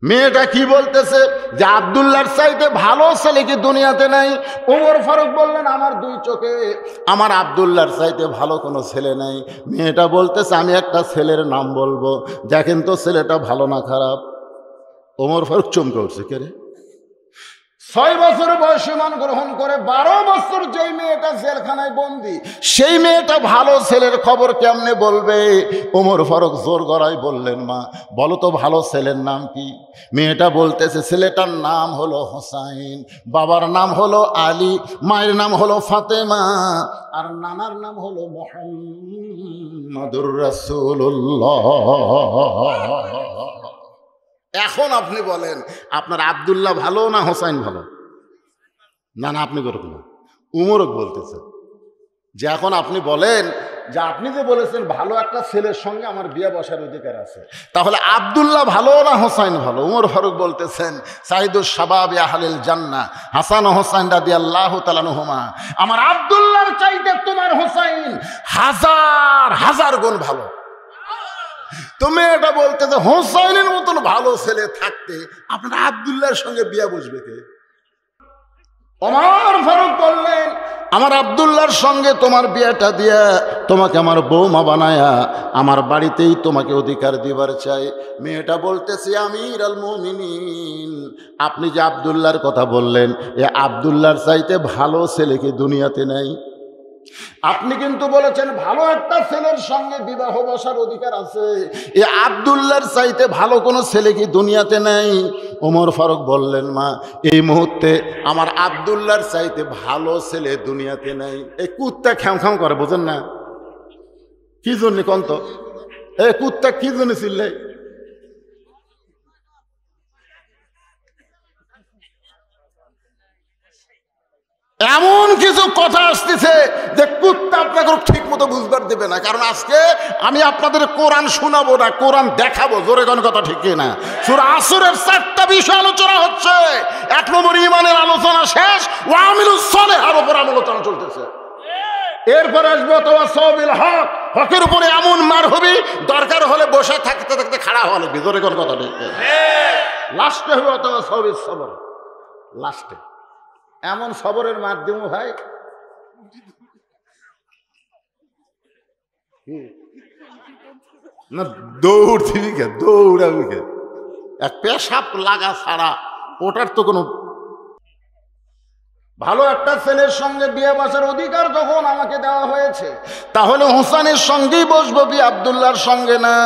মেয়েটা কি বলতেছে যে আব্দুল্লাহর চাইতে ভালো ছেলে কি দুনিয়াতে নাই? ওমর ফারুক বললেন, আমার দুই চোখে আমার আব্দুল্লাহর চাইতে ভালো কোনো ছেলে নাই। মেয়েটা বলতেছে, আমি একটা ছেলের নাম বলবো, দেখেন তো ছেলেটা ভালো না খারাপ। ওমর ফারুক চমকে উঠছে, কে রে? 6 বছর বয়সে মান গ্রহণ করে 12 বছর যেই মেয়েটা জেলখানায় বন্দি, সেই মেয়েটা ভালো ছেলের খবর কেমনে বলবে? ওমর ফারুক জোর গলায় বললেন, মা বলো তো ভালো ছেলের নাম কি? মেয়েটা বলতেছে, ছেলেটার নাম হলো হোসাইন, বাবার নাম হলো আলী, মায়ের নাম হলো ফাতেমা, আর নানার নাম হলো মুহাম্মাদুর রাসূলুল্লাহ। এখন আপনি বলেন, আপনার আব্দুল্লাহ ভালো না হোসাইন ভালো? না না, আপনি করুন না, উমরক বলতেছে যে এখন আপনি বলেন যে আপনি যে বলেছেন ভালো একটা ছেলের সঙ্গে আমার বিয়ে বসার অধিকার আছে, তাহলে আব্দুল্লাহ ভালো না হোসাইন ভালো? উমর ফারুক বলতেছেন, সাইদুস শাবাব আহলিল জান্নাহ হাসান ও হোসাইন রাদিয়াল্লাহু তাআলা আনহুমা, আমার আব্দুল্লাহর চাইতে তোমার হোসাইন হাজার হাজার গুণ ভালো। তুমি এটা বলতে যে হোসাইনের মতন ভালো ছেলে থাকতে আপনার আব্দুল্লাহর সঙ্গে বিয়ে বসবে কে? ওমর ফারুক বললেন, আমার আব্দুল্লাহর সঙ্গে তোমার বিয়েটা দিয়া তোমাকে আমার বৌমা বানায়া আমার বাড়িতেই তোমাকে অধিকার দিবার চাই। মেয়েটা বলতেছে, আমিরুল মুমিনিন, আপনি যে আব্দুল্লাহর কথা বললেন, এ আব্দুল্লাহর চাইতে ভালো ছেলে কি দুনিয়াতে নাই? আপনি কিন্তু বলেছেন ভালো একটা ছেলের সঙ্গে বিবাহ বসার অধিকার আছে, এ আব্দুল্লাহর চাইতে ভালো কোনো ছেলে কি দুনিয়াতে নাই? ওমর ফারুক বললেন, মা এই মুহূর্তে আমার আব্দুল্লাহর চাইতে ভালো ছেলে দুনিয়াতে নাই। এই কুত্তা খ্যাম খ্যাম করে, বোঝেন না কি জন্য? কন্ত এই কুত্তা কি জন্য চিল্লাই? এমন কিছু কথা আসতেছে যে কুত্তা আপনাকে ঠিক মতো বুঝবার দেবে না। কারণ আজকে আমি আপনাদের কোরআন শোনাবো না, কোরআন দেখাবো। জোরে কোন কথা ঠিক না? সূরা আসরের 4টা বিষয় আলোচনা হচ্ছে। 1 নম্বর ঈমানের আলোচনা শেষ, ওয়া আমিলুস সালিহার উপর আলোচনা চলতেছে। এরপর আসবো তাওয়াসসাউ বিল হক, হকের উপরে এমন মার হবে দরকার হলে বসে থাকতে থাকতে খাড়া হওয়া লাগবে। জোরে কোন কথা ঠিক না? লাস্টে হবে তাওয়াসসাউ বিস সবর, লাস্টে এমন সবরের মাধ্যম ভাই, না দৌড়ছিবি কে, দৌড়াবি কে? এক পেশাব লাগা ছাড়া ওটার তো কোনো। ভালো একটা ছেলের সঙ্গে বিয়ে বসার অধিকার যখন আমাকে দেওয়া হয়েছে, তাহলে হোসেনের সঙ্গেই বসবো, বিয়ে আব্দুল্লাহর সঙ্গে না।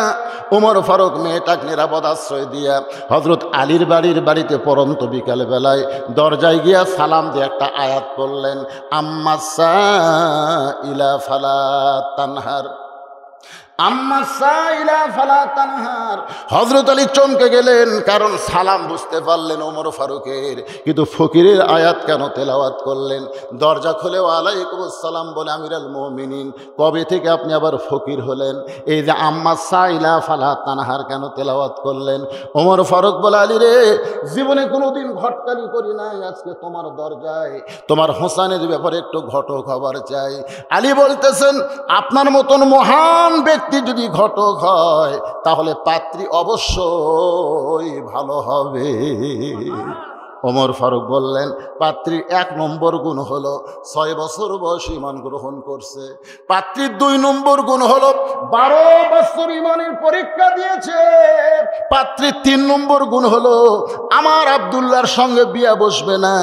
ওমর ফারুক মেয়েটাকে নিরাপদ আশ্রয় দিয়া হযরত আলীর বাড়িতে পরন্ত বিকাল বেলায় দরজায় গিয়া সালাম দিয়ে একটা আয়াত পড়লেন, আম্মা সাইলা ফালা তানহার, আম্মা সাইলা ফালা তানহার। হযরত আলী চমকে গেলেন, কারণ সালাম বুঝতে পারলেন ওমর ফারুকের, কিন্তু ফকিরের আয়াত কেন তেলাওয়াত করলেন? দরজা খুলে ওয়ালাইকুম আসসালাম বলে, আমিরুল মুমিনিন কবে থেকে আপনি আবার ফকির হলেন? এই যে আম্মা সাইলা ফালা তানহার কেন তেলাওয়াত করলেন? ওমর ফারুক বলে, আলী রে, জীবনে কোনোদিন ঘটকালি করি নাই, আজকে তোমার দরজায় তোমার হোসেনের ব্যাপারে একটু ঘটক হবার চাই। আলী বলতেছেন, আপনার মতন মহান ব্যক্তি যদি ঘটক হয় তাহলে পাত্রী অবশ্যই ভালো হবে। ওমর ফারুক বললেন, পাত্রীর 1 নম্বর গুণ হলো 6 বছর বয়সে ঈমান গ্রহণ করছে। পাত্রীর 2 নম্বর গুণ হলো 12 বছর ঈমানের পরীক্ষা দিয়েছে। পাত্রীর 3 নম্বর গুণ হলো আমার আব্দুল্লাহর সঙ্গে বিয়ে বসবে না,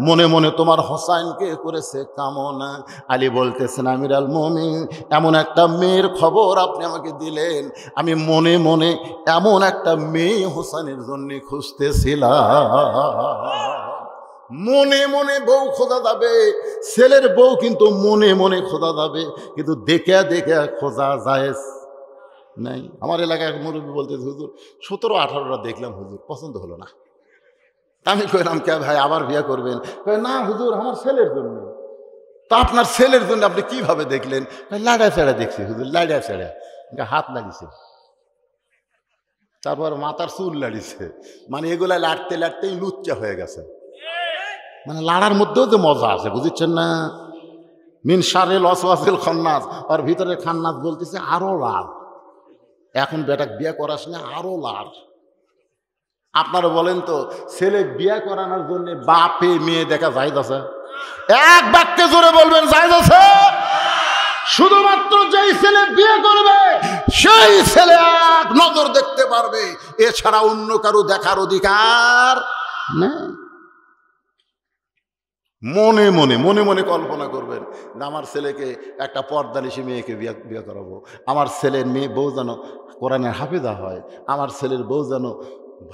মনে মনে তোমার হোসাইনকে করেছে কামনা। আলী বলতেছেন, আমিরুল মুমিনিন এমন একটা মেয়ের খবর আপনি আমাকে দিলেন, আমি মনে মনে এমন একটা মেয়ে হোসেনের জন্য খুঁজতেছিলাম। মনে মনে বউ খোঁজা যাবে, ছেলের বউ কিন্তু মনে মনে খোঁজা যাবে, কিন্তু দেখে দেখে খোঁজা যায় নাই। আমার এলাকায় মুরব্বী বলতেছে, হুজুর 17-18টা দেখলাম, হুজুর পছন্দ হলো না। আমি কইলাম, কে ভাই আবার বিয়ে করবেন? না হুজুর, আমার ছেলের জন্য। তা আপনার ছেলের জন্য আপনি কিভাবে দেখলেন? লাড়া চেড়া দেখছি হুজুর, লাড়া চেড়া হাত লাগিছে, তারপর মাথার চুল লাড়িছে, মানে এগুলা লাড়তে লাড়তেই লুচ্চা হয়ে গেছে। মানে লাড়ার মধ্যেও যে মজা আছে, বুঝছেন না? মিন শারিল ওয়াসওয়াসিল খান্নাস, আর ভিতরে খান্নাস বলতেছে আরো লাল। এখন বেটা বিয়ে করাস না, আরো লাল, আপনারা বলেন তো, ছেলে বিয়ে করানোর জন্য বাপে মেয়ে দেখা জায়েজ আছে? এক বাক্যে জোরে বলবেন জায়েজ আছে? শুধুমাত্র যেই ছেলে বিয়ে করবে সেই ছেলে এক নজর দেখতে পারবে, এছাড়া অন্য কারো দেখার অধিকার নেই। মনে মনে মনে মনে কল্পনা করবেন যে আমার ছেলেকে একটা পর্দানিশী মেয়েকে বিয়ে করাবো, আমার ছেলের মেয়ে বউ যেন কোরআনের হাফেজা হয়, আমার ছেলের বউ যেন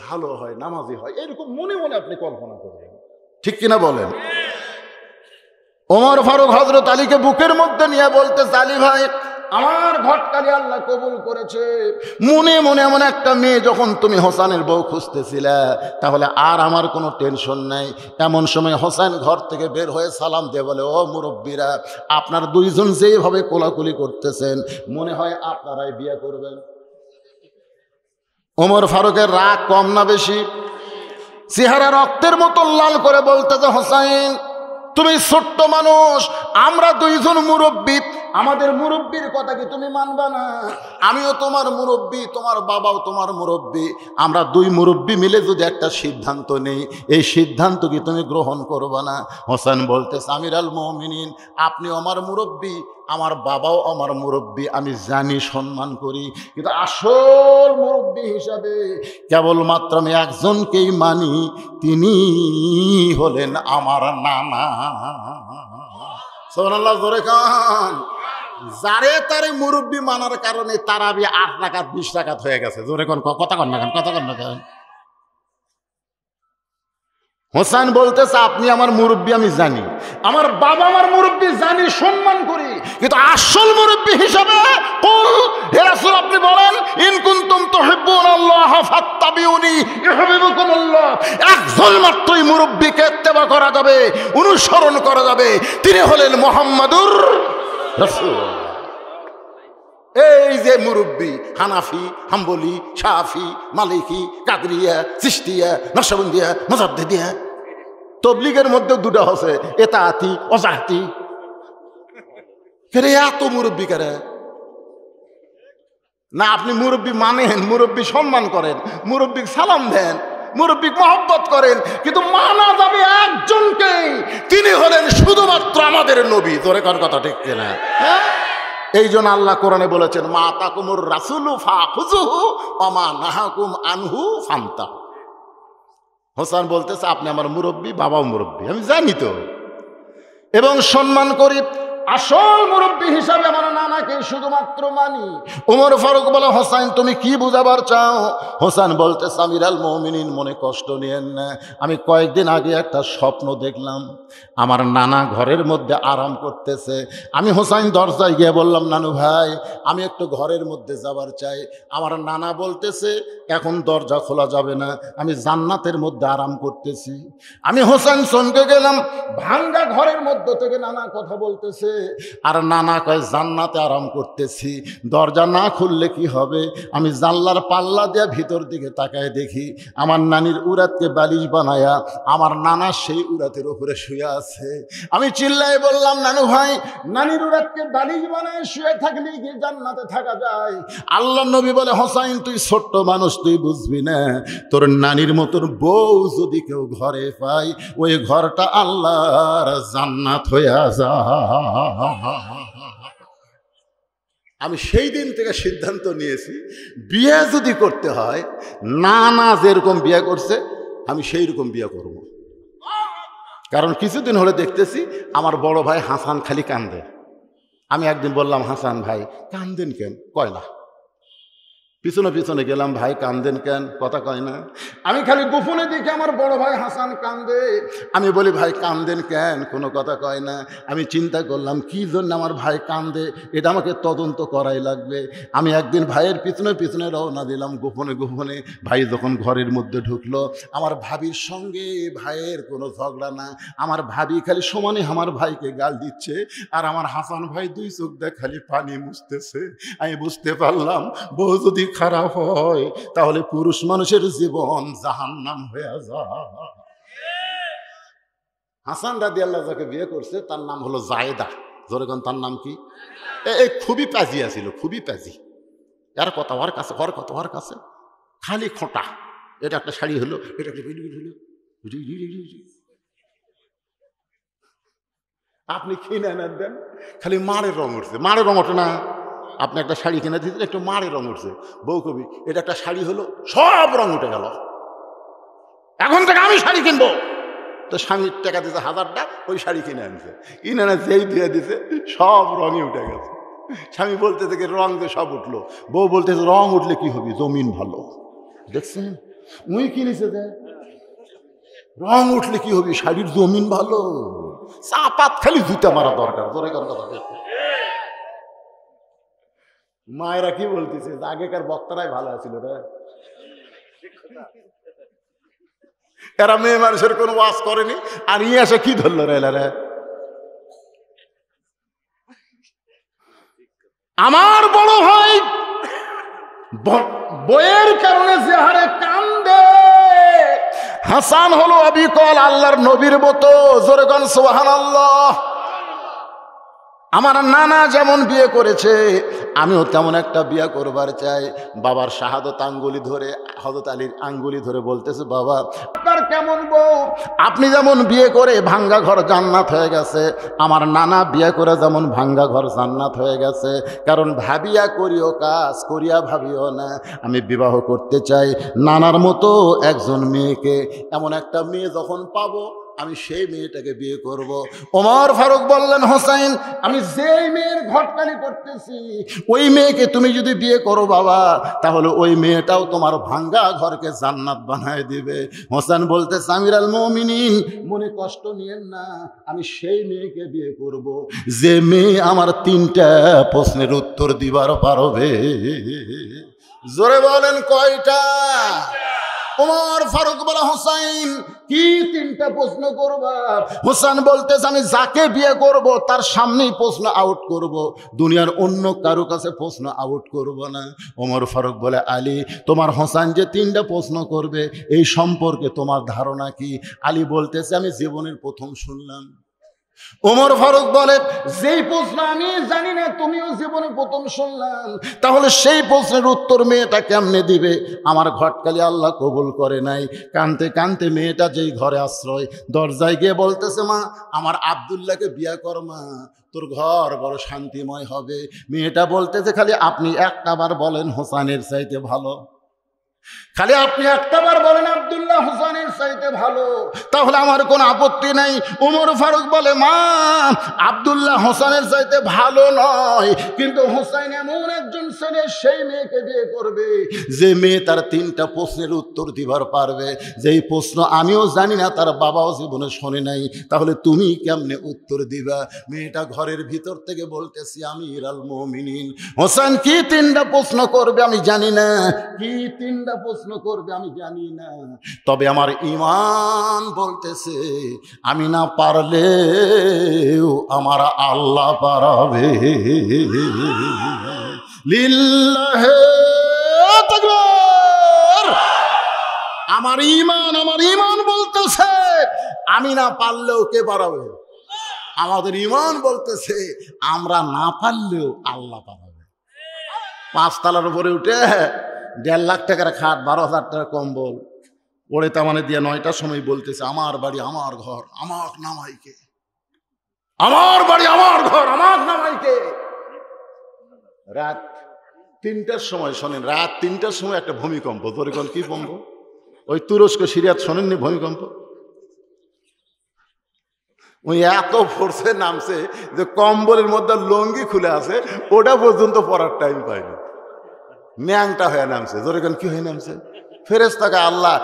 ভালো হয়, নামাজি হয়, এরকম মনে মনে আপনি কল্পনা করবেন। ঠিক কিনা বলেন? ওমর ফারুক হযরত আলীকে বুকের মধ্যে নিয়ে বলতে, আলী ভাই, আমার ঘটকালি আল্লাহ কবুল করেছে। মনে মনে এমন একটা মেয়ে যখন তুমি হোসেনের বউ খুঁজতেছিলে, তাহলে আর আমার কোনো টেনশন নাই। এমন সময় হোসেন ঘর থেকে বের হয়ে সালাম দিয়ে বলে, ও মুরব্বীরা, আপনার দুইজন যেভাবে কোলাকুলি করতেছেন মনে হয় আপনারাই বিয়ে করবেন। ওমর ফারুকের রাগ কম না বেশি? চেহারা রক্তের মতো লাল করে বলতেছে, হোসেন তুমি ছোট্ট মানুষ, আমরা দুইজন মুরব্বী, আমাদের মুরব্বীর কথা কি তুমি মানবা না? আমিও তোমার মুরব্বী, তোমার বাবাও তোমার মুরব্বী, আমরা দুই মুরব্বী মিলে যদি একটা সিদ্ধান্ত নেই, এই সিদ্ধান্ত কি তুমি গ্রহণ করবা না? হোসেন বলতেছে, আমির আল মুমিনিন, আপনি আমার মুরব্বী, আমার বাবাও আমার মুরব্বী, আমি জানি, সম্মান করি, কিন্তু আসল মুরব্বী হিসাবে কেবলমাত্র আমি একজনকেই মানি, তিনি হলেন আমার নানা। সুবহানাল্লাহ, জোরে কান। যারে তারে মুরব্বী মানার কারণে তারাবি 8 রাকাত 20 রাকাত হয়ে গেছে। জোরে কোন কথা কন না কেন, কথা কন না কেন? হোসেন বলতেছে, আপনি আমার মুরব্বী, আমি জানি, আমার বাবা আমার মুরব্বী, জানি, সম্মান করি, কিন্তু আসল মুরব্বী হিসাবে কুল হে রাসূল, আপনি বলেন, ইন কুনতুম তুহিব্বুনাল্লাহ ফাত্তাবিউনি ইউহিব্বুকুমুল্লাহ। একজন মাত্রই মুরব্বীকে ইত্তেবা করা যাবে, অনুসরণ করা যাবে, তিনি হলেন মুহাম্মাদুর রাসূল। এই যে মুরব্বী, হানাফি, হাম্বলি, শাফি, মালিকি, কাদরিয়া, চিশতিয়া, নকশবন্দিয়া, মুজাদ্দিদিয়া, তবলিগের মধ্যে দুটো আছে, এতাআতি, ওজাহাতি। কেরে এত মুরব্বী কেরে? না, আপনি মুরব্বী মানেন, মুরব্বী সম্মান করেন, মুরব্বী সালাম দেন, মুরব্বী মহব্বত করেন, কিন্তু মানা যাবে একজনকেই, তিনি হলেন শুধুমাত্র আমাদের নবী। তোরে কোন কথা ঠিক কিনা? হ্যাঁ, এই জন্য আল্লাহ কোরআনে বলেছেন, মা তাকুমুর রাসূলু ফাখুযুহু ওয়া মা নাহাকুম আনহু ফান্তাহু। হোসেন বলতেছে, আপনি আমার মুরব্বী, বাবাও মুরব্বী, আমি জানি তো এবং সম্মান করি, আসল মুরব্বী হিসাবে আমার নানাকে শুধুমাত্র মানি। ওমর ফারুক বলে, হোসেন তুমি কি বুঝাবার চাও? হোসেন বলতেছে, আমির আল মুমিনিন, মনে কষ্ট নিয়েন না, আমি কয়েকদিন আগে একটা স্বপ্ন দেখলাম, আমার নানা ঘরের মধ্যে আরাম করতেছে। আমি হোসেন দরজায় গিয়ে বললাম, নানু ভাই, আমি একটু ঘরের মধ্যে যাবার চাই। আমার নানা বলতেছে, এখন দরজা খোলা যাবে না, আমি জান্নাতের মধ্যে আরাম করতেছি। আমি হোসেন চমকে গেলাম, ভাঙ্গা ঘরের মধ্য থেকে নানা কথা বলতেছে, আর নানা কয় জান্নাতে আরাম করতেছি, দরজা না খুললে কি হবে? আমি জানলার পাল্লা দিয়ে ভিতর দিকে তাকায় দেখি, আমার নানির উরাতকে বালিশ বানায়া আমার নানা সেই উরাতের উপরে শুয়ে আছে। আমি চিল্লাই বললাম, নানু ভাই, নানির উরাতকে বালিশ বানায় শুয়ে থাকলে কি জান্নাতে থাকা যায়? আল্লাহ নবী বলে, হোসাইন তুই ছোট্ট মানুষ, তুই বুঝবি না, তোর নানির মতন বউ যদি কেউ ঘরে পায়, ওই ঘরটা আল্লাহর জান্নাত হয়ে যায়। আমি সেই দিন থেকে সিদ্ধান্ত নিয়েছি, বিয়ে যদি করতে হয়, নানা যেরকম বিয়ে করছে আমি সেই রকম বিয়ে করব। কারণ কিছুদিন হলে দেখতেছি আমার বড় ভাই হাসান খালি কান্দে। আমি একদিন বললাম, হাসান ভাই কান্দেন কেন? কয় না। পিছনে পিছনে গেলাম, ভাই কান্দেন কেন? কথা কয় না। আমি খালি গোপনে দেখি আমার বড় ভাই হাসান কান্দে। আমি বলি, ভাই কান্দেন কেন? কোনো কথা কয় না। আমি চিন্তা করলাম কি জন্য আমার ভাই কান্দে, এটা আমাকে তদন্ত করাই লাগবে। আমি একদিন ভাইয়ের পিছনে পিছনে রওনা দিলাম গোপনে গোপনে। ভাই যখন ঘরের মধ্যে ঢুকলো, আমার ভাবির সঙ্গে ভাইয়ের কোনো ঝগড়া না, আমার ভাবি খালি সমানে আমার ভাইকে গাল দিচ্ছে, আর আমার হাসান ভাই দুই চোখ দিয়ে খালি পানি মুছতেছে। আমি বুঝতে পারলাম, বউ যদি খারাপ হয় তাহলে পুরুষ মানুষের জীবন জাহান্নাম হয়ে যায়। হাসান রাদিয়াল্লাহু যাকে বিয়ে করছে তার নাম হলো জায়েদা। যেরকম তার নাম কি? এই খুবই পাজি আছিল, খুবই পাজি। এর কথা ওর কাছে খালি খোঁটা, এটা একটা শাড়ি হলো, এটা একটা বেডশিট হলো। আপনি কিনে এনে দেন, খালি মারের রং উঠছে, মারের রং ওঠে না। আপনি একটা শাড়ি কিনে দিতেন, একটু মারের রং উঠছে, বউ কবি এটা একটা শাড়ি হলো, সব রং উঠে গেল, এখন থেকে আমি শাড়ি কিনবো। তো স্বামীর টাকা দিতে 1000 ওই শাড়ি কিনে আনছে, কিনে এনে যেই দিয়ে দিছে সব রঙই উঠে গেছে। স্বামী বলতে থেকে রং দিয়ে সব উঠলো, বউ বলতেছে রং উঠলে কি হবে, জমিন ভালো। দেখছেন উই কিনেছে যে রং উঠলে কি হবে, শাড়ির জমিন ভালো। চাপাত খালি জুতা মারা দরকার, জোরে কথা। মায়েরা কি বলতেছে, আগেকার বক্তারাই ভালো আছিল রে, এরা মেয়ে মানুষের কোনো ওয়াজ করেনি, আর ইয়ে এসে কি ধরলো রে এলারে। আমার বড় ভাই বইয়ের কারণে যে হারে কান্দে, হাসান হলো অবিকল আল্লাহর নবীর মতো, জোরে কোন সুবহানাল্লাহ। আমার নানা যেমন বিয়ে করেছে আমিও তেমন একটা বিয়ে করবার চাই। বাবার শাহাদত আঙ্গুলি ধরে, হযরত আলীর আঙ্গুলি ধরে বলতেছে, বাবা আপনার কেমন বউ, আপনি যেমন বিয়ে করে ভাঙ্গা ঘর জান্নাত হয়ে গেছে, আমার নানা বিয়ে করে যেমন ভাঙ্গা ঘর জান্নাত হয়ে গেছে। কারণ ভাবিয়া করিও কাজ, করিয়া ভাবিও না। আমি বিবাহ করতে চাই নানার মতো একজন মেয়েকে, এমন একটা মেয়ে যখন পাবো আমি সেই মেয়েটাকে বিয়ে করব। ওমর ফারুক বললেন, হোসাইন আমি যেই মেয়ের ঘটকালি করতেছি ওই মেয়েকে তুমি যদি বিয়ে করো বাবা, তাহলে ওই মেয়েটাও তোমার ভাঙ্গা ঘরকে জান্নাত বানায় দিবে। হোসেন বলতে, আমিরুল মুমিনিন মনে কষ্ট নিয়েন না, আমি সেই মেয়েকে বিয়ে করব যে মেয়ে আমার 3টা প্রশ্নের উত্তর দিবার পারবে। জোরে বলেন কয়টা? ওমর ফারুক বলে, হোসাইন কি 3টা প্রশ্ন করবা? হোসেন বলতেছে, আমি যাকে বিয়ে করব তার সামনেই প্রশ্ন আউট করব, দুনিয়ার অন্য কারো কাছে প্রশ্ন আউট করব না। ওমর ফারুক বলে, আলী তোমার হোসেন যে 3টা প্রশ্ন করবে এই সম্পর্কে তোমার ধারণা কি? আলী বলতেছে, আমি জীবনের প্রথম শুনলাম। ওমর ফারুক বলে, যেই প্রশ্ন আমি জানি না তুমিও জীবনে প্রথম শুনলাম, তাহলে সেই প্রশ্নের উত্তর মেয়েটা কেমনে দিবে? আমার ঘটকালি আল্লাহ কবুল করে নাই। কানতে কানতে মেয়েটা যেই ঘরে আশ্রয়, দরজায় গিয়ে বলতেছে, মা আমার আব্দুল্লাহকে বিয়ে কর মা, তোর ঘর বড় শান্তিময় হবে। মেয়েটা বলতেছে, খালি আপনি একটাবার বলেন হোসেনের চাইতে ভালো, খালি আপনি একটাবার বলেন আব্দুল্লাহ হোসেনের চাইতে ভালো, তাহলে আমার কোনো আপত্তি নাই। ওমর ফারুক বলে, মা আব্দুল্লাহ হোসেনের চাইতে ভালো নয়, কিন্তু হোসেন এমন একজন ছেলে সেই মেয়েকে বিয়ে করবে যে মেয়ে তার 3টা প্রশ্নের উত্তর দিবার পারবে, যেই প্রশ্ন আমিও জানি না, তার বাবাও জীবনে শোনে নাই, তাহলে তুমি কেমনে উত্তর দিবা? মেয়েটা ঘরের ভিতর থেকে বলতেছি, আমিরুল মুমিনিন হোসেন কি 3টা প্রশ্ন করবে আমি জানি না, কি 3টা প্রশ্ন করবে আমি জানি না, তবে আমার ঈমান বলতেছে আমি না পারলেও আমার আল্লাহ পারাবে। লিল্লাহে তাকবীর। আমার ঈমান বলতেছে আমি না পারলেও কে পারাবে? আমাদের ঈমান বলতেছে আমরা না পারলেও আল্লাহ পারাবে। 5 তলার উপরে উঠে 1.5 লাখ টাকার খাট, 12,000 টাকার কম্বল ওরে তামানে দিয়ে 9টার সময় বলতেছে, আমার বাড়ি আমার ঘর আমার নামাইকে, আমার বাড়ি আমার ঘর আমার নামাইকে। রাত 3টার সময় শোনেন, রাত 3টার সময় একটা ভূমিকম্প। ধরে কোন কি ভূমিকম্প? ওই তুরস্ক সিরিয়াত শোনেননি ভূমিকম্প? ওই এত ফোর্সে নামছে যে কম্বলের মধ্যে লঙ্গি খুলে আছে, ওটা পর্যন্ত পরার টাইম পায়নি, ন্যাংটা হয়ে নামছে। ধরে কেন কি হয়ে নামছে? ফেরেশতাকে আল্লাহ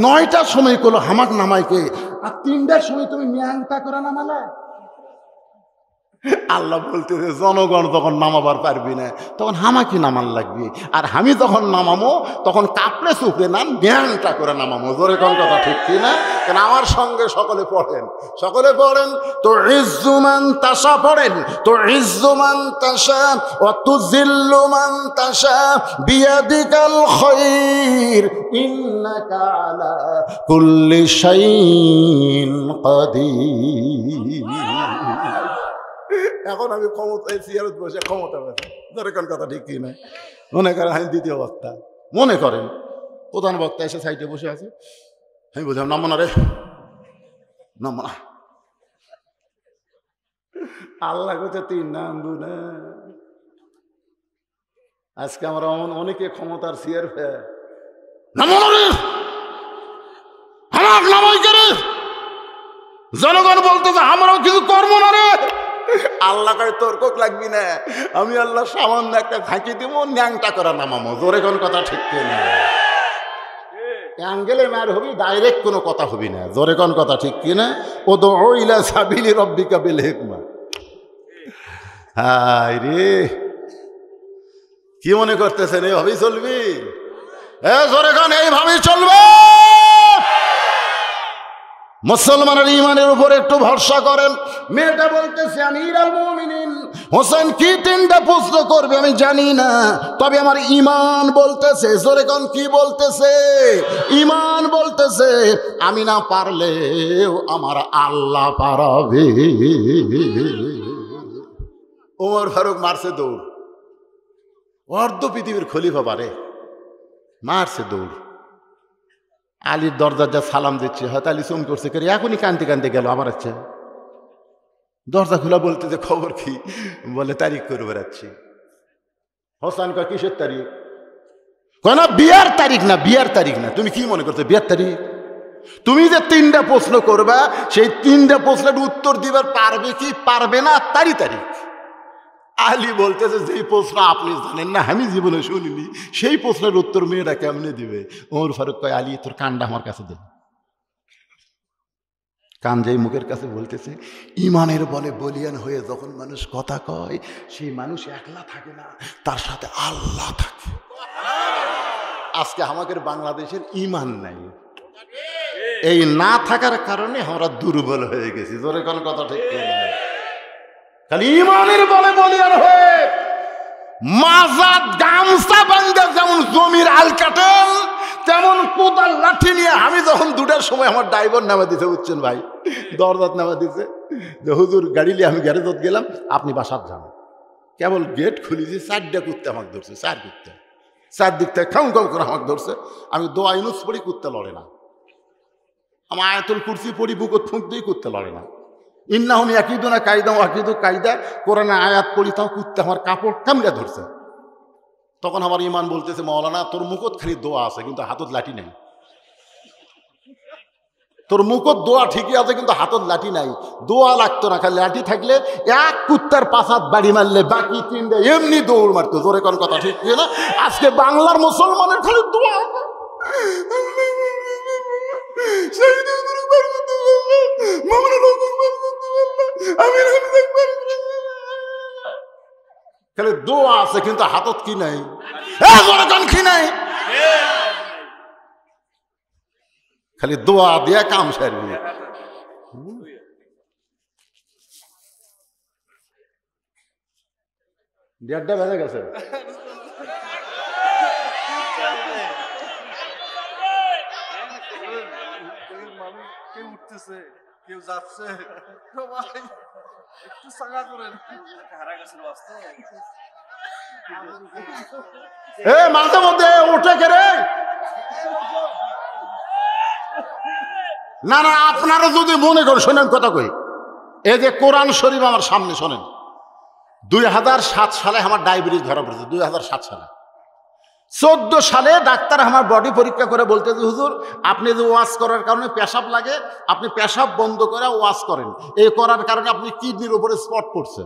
9টার সময় করলো হামাক নামাইকে, আর 3টার সময় তুমি ন্যাংটা করে নামালে। আল্লাহ বলতেছে, জনগণ যখন নামাবার পারবি না তখন হামাকি নামান লাগবি, আর আমি যখন নামামো তখন কাপড়ে চুপড়ে না ন্যাংটা করে নামামো। জোরে কোন কথা ঠিক কি না? কেন আমার সঙ্গে সকলে পড়েন, সকলে পড়েন, তো ইজ্জুমান তাশা পড়েন, তো ইজ্জুমান তাশা ওয়া তুযিল্লু মান তাশা বিয়াদিকাল খায়র ইন্নাকা আলা কুল্লি শাইইন কাদির। এখন আমি ক্ষমতায় চেয়ারত বসে ক্ষমতা পাচ্ছি। ধরে কোন কথা ঠিক কি না? মনে করেন আমি দ্বিতীয় বক্তা, মনে করেন প্রধান বক্তা এসে সাইডে বসে আছে, আমি বললাম নামো না রে, নামো না। আল্লাহ কোথায় তুই নামবো না। আজকে আমরা অনেকে ক্ষমতার সিয়ার নামো না রে, আমার নামাই করে জনগণ বলতেছে আমরাও কিছু করবো না রে। আল্লাহ কয় তর্ক লাগবি না, আমি আল্লাহ সামান্য একটা ঝাঁকি দিব, ন্যাংটা করা নামামো। জোরে কোন কথা ঠিক কিনা? অ্যাঙ্গেলে মার হবি, ডাইরেক্ট কোনো কথা হবি না। জোরে কোন কথা ঠিক কিনা? ও তো ইলা সাবিলি রব্বিকা বিল হিকমা। হায় রে, কি মনে করতেছেন এইভাবেই চলবি? জোরে কোন এইভাবেই চলবে। মুসলমানের ইমানের উপর একটু ভরসা করেন। মেয়েটা বলতেছে আমিরুল মুমিনিন হোসেন কি 3টা প্রশ্ন করবে আমি জানি না, তবে আমার ইমান বলতেছে। জোরে কোন কি বলতেছে? ইমান বলতেছে আমি না পারলেও আমার আল্লাহ পারবে। ওমর ফারুক মারছে দৌড়, অর্ধ পৃথিবীর খলিফা পারে, মারছে দৌড়। আলীর দরজার যা সালাম দিচ্ছে, হয়তো আলী চুম করছে, করে এখনই কানতে কানতে গেল আমার আচ্ছা দরজা খোলা, বলতে যে খবর কি? বলে তারিখ করে বেড়াচ্ছি। হোসেন কয় কিসের তারিখ? কয় না বিয়ার তারিখ না, বিয়ার তারিখ না। তুমি কি মনে করছো বিয়ার তারিখ? তুমি যে 3টা প্রশ্ন করবা, সেই 3টা প্রশ্নের উত্তর দিবার পারবে কি পারবে না তারই তারিখ। আলী বলতেছে যেই প্রশ্ন আপনি জানেন না, আমি জীবনে শুনিনি, সেই প্রশ্নের উত্তর মেয়েরা কেমনে দিবে? ওমর ফারুক কয় আলী তোর কানটা আমার কাছে দে। কান যেই মুখের কাছে বলতেছে, ইমানের বলে বলিয়ান হয়ে যখন মানুষ কথা কয়, সেই মানুষ একলা থাকে না, তার সাথে আল্লাহ থাকে। আজকে আমাদের বাংলাদেশের ইমান নাই, এই না থাকার কারণে আমরা দুর্বল হয়ে গেছি। জোরে কোন কথা ঠিক না? খালি ইমানের বলে বলিয়ান হয়ে মাজাত গামছা বান্ধা যেমন জমির আল কাটেন, তেমন কোদাল লাঠি নিয়ে আমি যখন 2টার সময় আমার ড্রাইভার নামা দিতে, বুঝছেন ভাই, দরজাত নামা দিতে যে হুজুর গাড়ি নিয়ে আমি গ্যারেজত গেলাম, আপনি বাসার যান। কেবল গেট খুলিছি, 4টা কুত্তে আমাকে ধরছে, 4 কুত্তে 4 দিক থেকে খাউ খাউ করে আমাকে ধরছে। আমি দোয়া ইউনুস পড়ি, কুত্তে লড়ে না। আমার আয়াতুল কুরসি পড়ি, বুকত ফুঁক দিই, কুত্তে লড়ে না। ইন্নাহুম ইয়াকিদুনা কায়দা ওয়াকিদু কায়দা, কোরআনে আয়াত পড়ি, তাও কুত্তে আমার কাপড় কামড়ে ধরছে। তখন আমার ইমান বলতেছে মাওলানা তোর মুখত খালি দোয়া আছে, কিন্তু হাতত লাঠি নাই। তোর মুখত দোয়া ঠিকই আছে, কিন্তু হাতত লাঠি নাই। দোয়া লাগতো না, খালি লাঠি থাকলে এক কুত্তার পাছাত বাড়ি মারলে বাকি 3টা এমনি দৌড় মারতো। জোরে কোন কথা ঠিক না? আজকে বাংলার মুসলমানের খালি দোয়া, খালি দোয়া আছে, কিন্তু হাতত কি নাই, কি নাই, খালি দোয়া দিয়া কাম সারবি। 1:30 বেজে গেছে। উঠতেছে, কেউ যাচ্ছে, একটু সাগা করেন। মাঝে মধ্যে উঠে কেড়ে না না, আপনারা যদি মনে করেন, শোনেন কথা কই, এই যে কোরআন শরীফ আমার সামনে, শোনেন, 2007 সালে আমার ডায়াবেটিস ধরা পড়েছে। 2007 সালে, 14 সালে ডাক্তার আমার বডি পরীক্ষা করে বলতেছে হুজুর আপনি যে ওয়াশ করার কারণে পেশাব লাগে, আপনি পেশাব বন্ধ করে ওয়াশ করেন, এই করার কারণে আপনি কিডনির উপরে স্পট পড়ছে।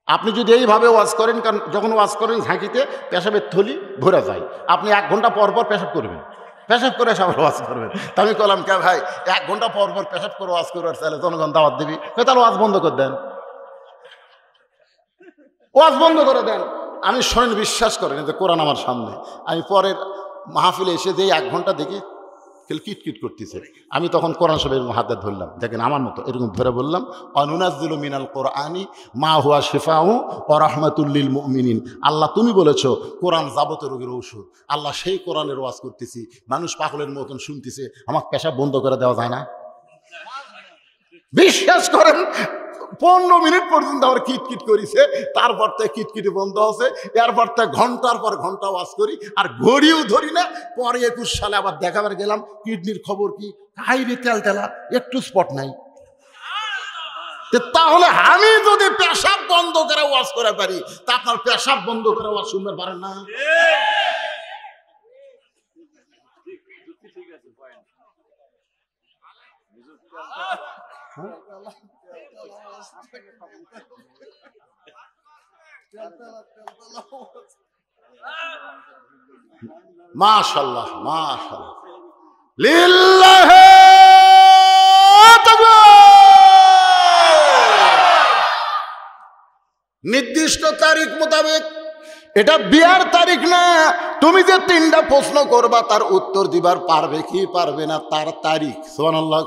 আপনি যদি এইভাবে ওয়াশ করেন, কারণ যখন ওয়াশ করেন ঝাঁকিতে পেশাবের থলি ভরে যায়, আপনি 1 ঘন্টা পর পর পেশাব করবেন, পেশাব করে সব ওয়াশ করবেন। তা আমি বললাম কে ভাই 1 ঘন্টা পর পর পেশাব করে ওয়াশ করবার চাইলে জনগণ দাওয়াত দিবি, তাহলে ওয়াশ বন্ধ করে দেন, ওয়াজ বন্ধ করে দেন। আমি শোনেন, বিশ্বাস করেন যে কোরআন আমার সামনে, আমি পরের মাহফিলে এসে যে 1 ঘন্টা দেখি কিটকিট করতেছে, আমি তখন কোরআন শরীফের হাতে ধরলাম, দেখেন আমার মতো এরকম ধরে বললাম অনুনাজ্জিলু মিনাল কোরআনি মা হুয়া শিফাউ ওয়া রাহমাতুল লিল মুমিনিন। আল্লাহ তুমি বলেছো কোরআন যাবতীয় রোগের ঔষধ, আল্লাহ সেই কোরআনের ওয়াজ করতেছি, মানুষ পাগলের মতন শুনতেছে, আমাকে পেশাব বন্ধ করে দেওয়া যায় না? বিশ্বাস করেন 15 মিনিট পর্যন্ত আমার কিটকিট করেছে, তারপর থেকে কিটকিটি বন্ধ হচ্ছে। এরপর থেকে ঘন্টার পর ঘন্টা ওয়াজ করি, আর ঘড়িও ধরি না। পরে 21 সালে আবার দেখাবার গেলাম, কিডনির খবর কি, হাইরে তেল তেলা, একটু স্পট নাই। তাহলে আমি যদি পেশাব বন্ধ করে ওয়াজ করে পারি, তা আপনার পেশাব বন্ধ করে ওয়াজ শুনতে পারেন না? মাশাআল্লাহ মাশাআল্লাহ, লিল্লাহি তাকবীর। নির্দিষ্ট তারিখ মোতাবেক, এটা বিয়ার তারিখ না। তুমি যে 3টা প্রশ্ন করবা তার উত্তর দিবার পারবে কি পারবে না, তার তারিখ। সুবহানাল্লাহ।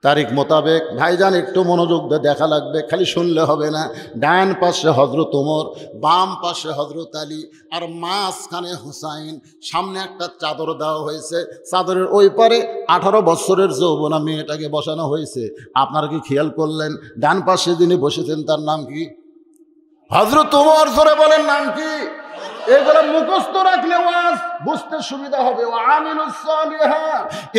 তারিখ মোতাবেক ভাইজান একটু মনোযোগ দিয়ে দেখা লাগবে, খালি শুনলে হবে না। ডান পাশে হযরত ওমর, বাম পাশে হযরত আলী, আর মাঝখানে হুসাইন। সামনে একটা চাদর দেওয়া হয়েছে, চাদরের ওই পারে 18 বছরের যৌবনা মেয়েটাকে বসানো হয়েছে। আপনারা কি খেয়াল করলেন ডান পাশে যিনি বসেছেন তার নাম কি? হযরত ওমর। জোরে বলেন নাম কি? এগুলো মুখস্থ রাখলে ওয়াজ বুঝতে সুবিধা হবে।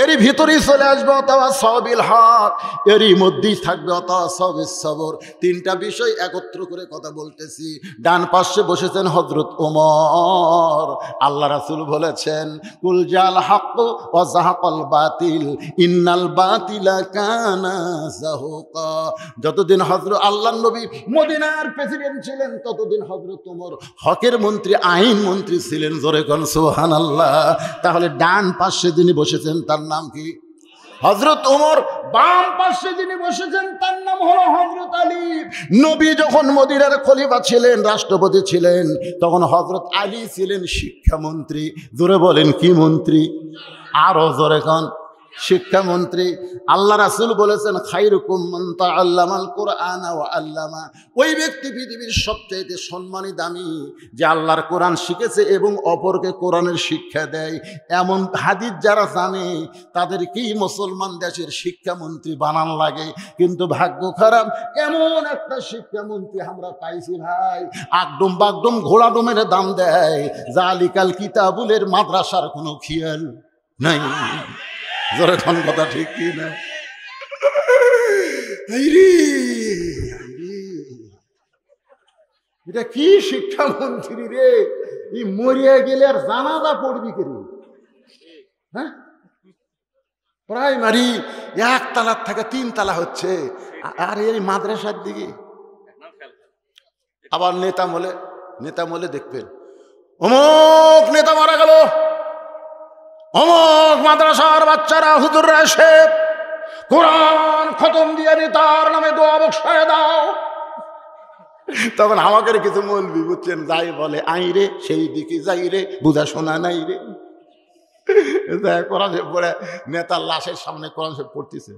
এরই ভিতরেই চলে আসবে তাওয়াসবিল হক, এরই মধ্যেই থাকবে তাওয়াসবিস সবর। 3টা বিষয় একত্র করে কথা বলতেছি। ডান পাশে বসেছেন হযরত ওমর। আল্লাহ রাসূল বলেছেন, কুল জাল হক ওয়া যাহাকাল বাতিল ইন্নাল বাতিলা কানা যাহুকা। যতদিন হযরত আল্লাহর নবী মদিনার প্রেসিডেন্ট ছিলেন, ততদিন হযরত ওমর হকের মন্ত্রী, আইন মন্ত্রী ছিলেন। জোরে কোন সুবহানাল্লাহ। তাহলে ডান পাশে যিনি বসেছেন তার নাম কি? হযরত ওমর। বাম পাশে যিনি বসেছেন তার নাম হলো হযরত আলী। নবী যখন মদিনার খলিফা ছিলেন, রাষ্ট্রপতি ছিলেন, তখন হযরত আলী ছিলেন শিক্ষামন্ত্রী। জোরে বলেন কি মন্ত্রী? আরো জোরে কোন? শিক্ষামন্ত্রী। আল্লাহ রাসূল বলেছেন, খায়রুকুম মান তাআল্লামাল কুরআনা ওয়া আল্লামা। ওই ব্যক্তি পৃথিবীর সবচেয়ে সম্মানী, দামি, যে আল্লাহর কোরআন শিখেছে এবং অপরকে কোরআনের শিক্ষা দেয়। এমন হাদিস যারা জানে তাদেরকেই মুসলমান দেশের শিক্ষামন্ত্রী বানান লাগে। কিন্তু ভাগ্য খারাপ, এমন একটা শিক্ষামন্ত্রী আমরা পাইছি ভাই, আগডুম বাগডুম ঘোড়াডুমের দাম দেয়। জালিকাল কিতাবুলের মাদ্রাসার কোনো খেয়াল নাই। জোরে কোন কথা ঠিক কি না? এটা কি শিক্ষামন্ত্রী রে? এই মরিয়া গেলে আর জানাজা পড়বি কে? হ্যাঁ, প্রাইমারি 1 তলার থেকে 3 তলা হচ্ছে, আর এই মাদ্রাসার দিকে আবার নেতা মলে দেখবেন, অমুক নেতা মারা গেল, অমুক মাদ্রাসার বাচ্চারা হুজুররা এসে কোরআন খতম দিয়ে নেতার নামে দোয়া বক্সায় দাও। তখন আমাকে কিছু মৌলবি বুঝছেন যাই বলে, আই রে সেই দিকে যাই রে, বুঝা শোনা নাই রে। কোরআন পড়ে নেতার লাশের সামনে কোরআন পড়তেছে,